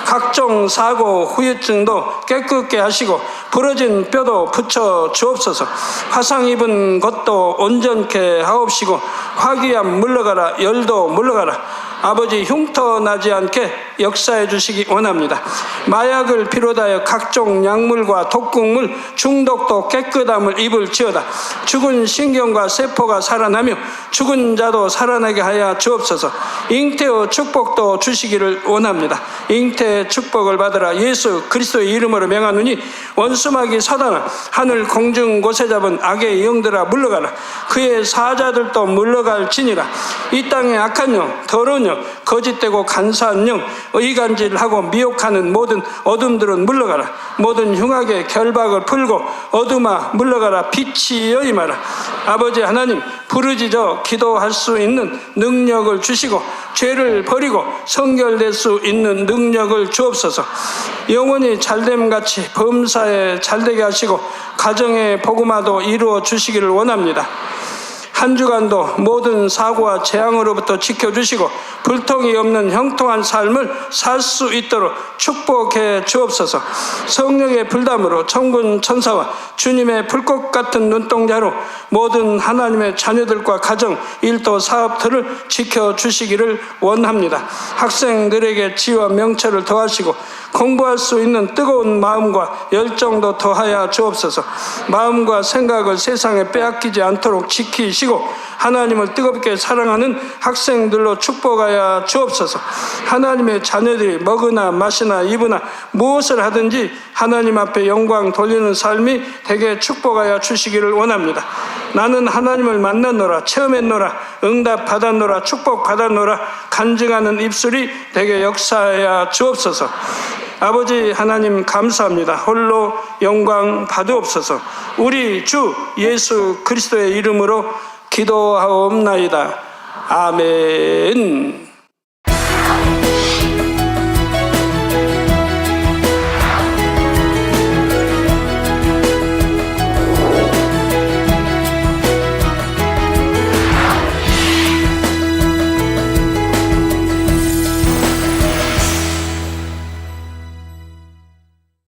Speaker 2: 각종 사고 후유증도 깨끗게 하시고 부러진 뼈도 붙여 주옵소서. 화상 입은 것도 온전케 하옵시고 화기암 물러가라. 열도 물러가라. 아버지 흉터 나지 않게 역사해 주시기 원합니다. 마약을 비롯하여 각종 약물과 독극물 중독도 깨끗함을 입을지어다. 죽은 신경과 세포가 살아나며 죽은 자도 살아나게 하여 주옵소서. 잉태의 축복도 주시기를 원합니다. 잉태의 축복을 받으라. 예수 그리스도의 이름으로 명하노니 원수마귀 사단아 하늘 공중 곳에 잡은 악의 영들아 물러가라. 그의 사자들도 물러갈지니라. 이 땅의 악한 영, 더러운 영, 거짓되고 간사한 영, 의간질하고 미혹하는 모든 어둠들은 물러가라. 모든 흉악의 결박을 풀고 어둠아 물러가라. 빛이 임하라. 아버지 하나님 부르짖어 기도할 수 있는 능력을 주시고 죄를 버리고 성결될 수 있는 능력을 주옵소서. 영원히 잘됨같이 범사에 잘되게 하시고 가정의 복음화도 이루어 주시기를 원합니다. 한 주간도 모든 사고와 재앙으로부터 지켜주시고 불통이 없는 형통한 삶을 살 수 있도록 축복해 주옵소서. 성령의 불담으로 천군 천사와 주님의 불꽃 같은 눈동자로 모든 하나님의 자녀들과 가정, 일도, 사업들을 지켜주시기를 원합니다. 학생들에게 지혜와 명철을 더하시고 공부할 수 있는 뜨거운 마음과 열정도 더하여 주옵소서. 마음과 생각을 세상에 빼앗기지 않도록 지키시고 하나님을 뜨겁게 사랑하는 학생들로 축복하여 주옵소서. 하나님의 자녀들이 먹으나 마시나 입으나 무엇을 하든지 하나님 앞에 영광 돌리는 삶이 되게 축복하여 주시기를 원합니다. 나는 하나님을 만났노라, 체험했노라, 응답 받았노라, 축복 받았노라 간증하는 입술이 되게 역사하여 주옵소서. 아버지 하나님 감사합니다. 홀로 영광 받으옵소서. 우리 주 예수 그리스도의 이름으로 기도하옵나이다. 아멘.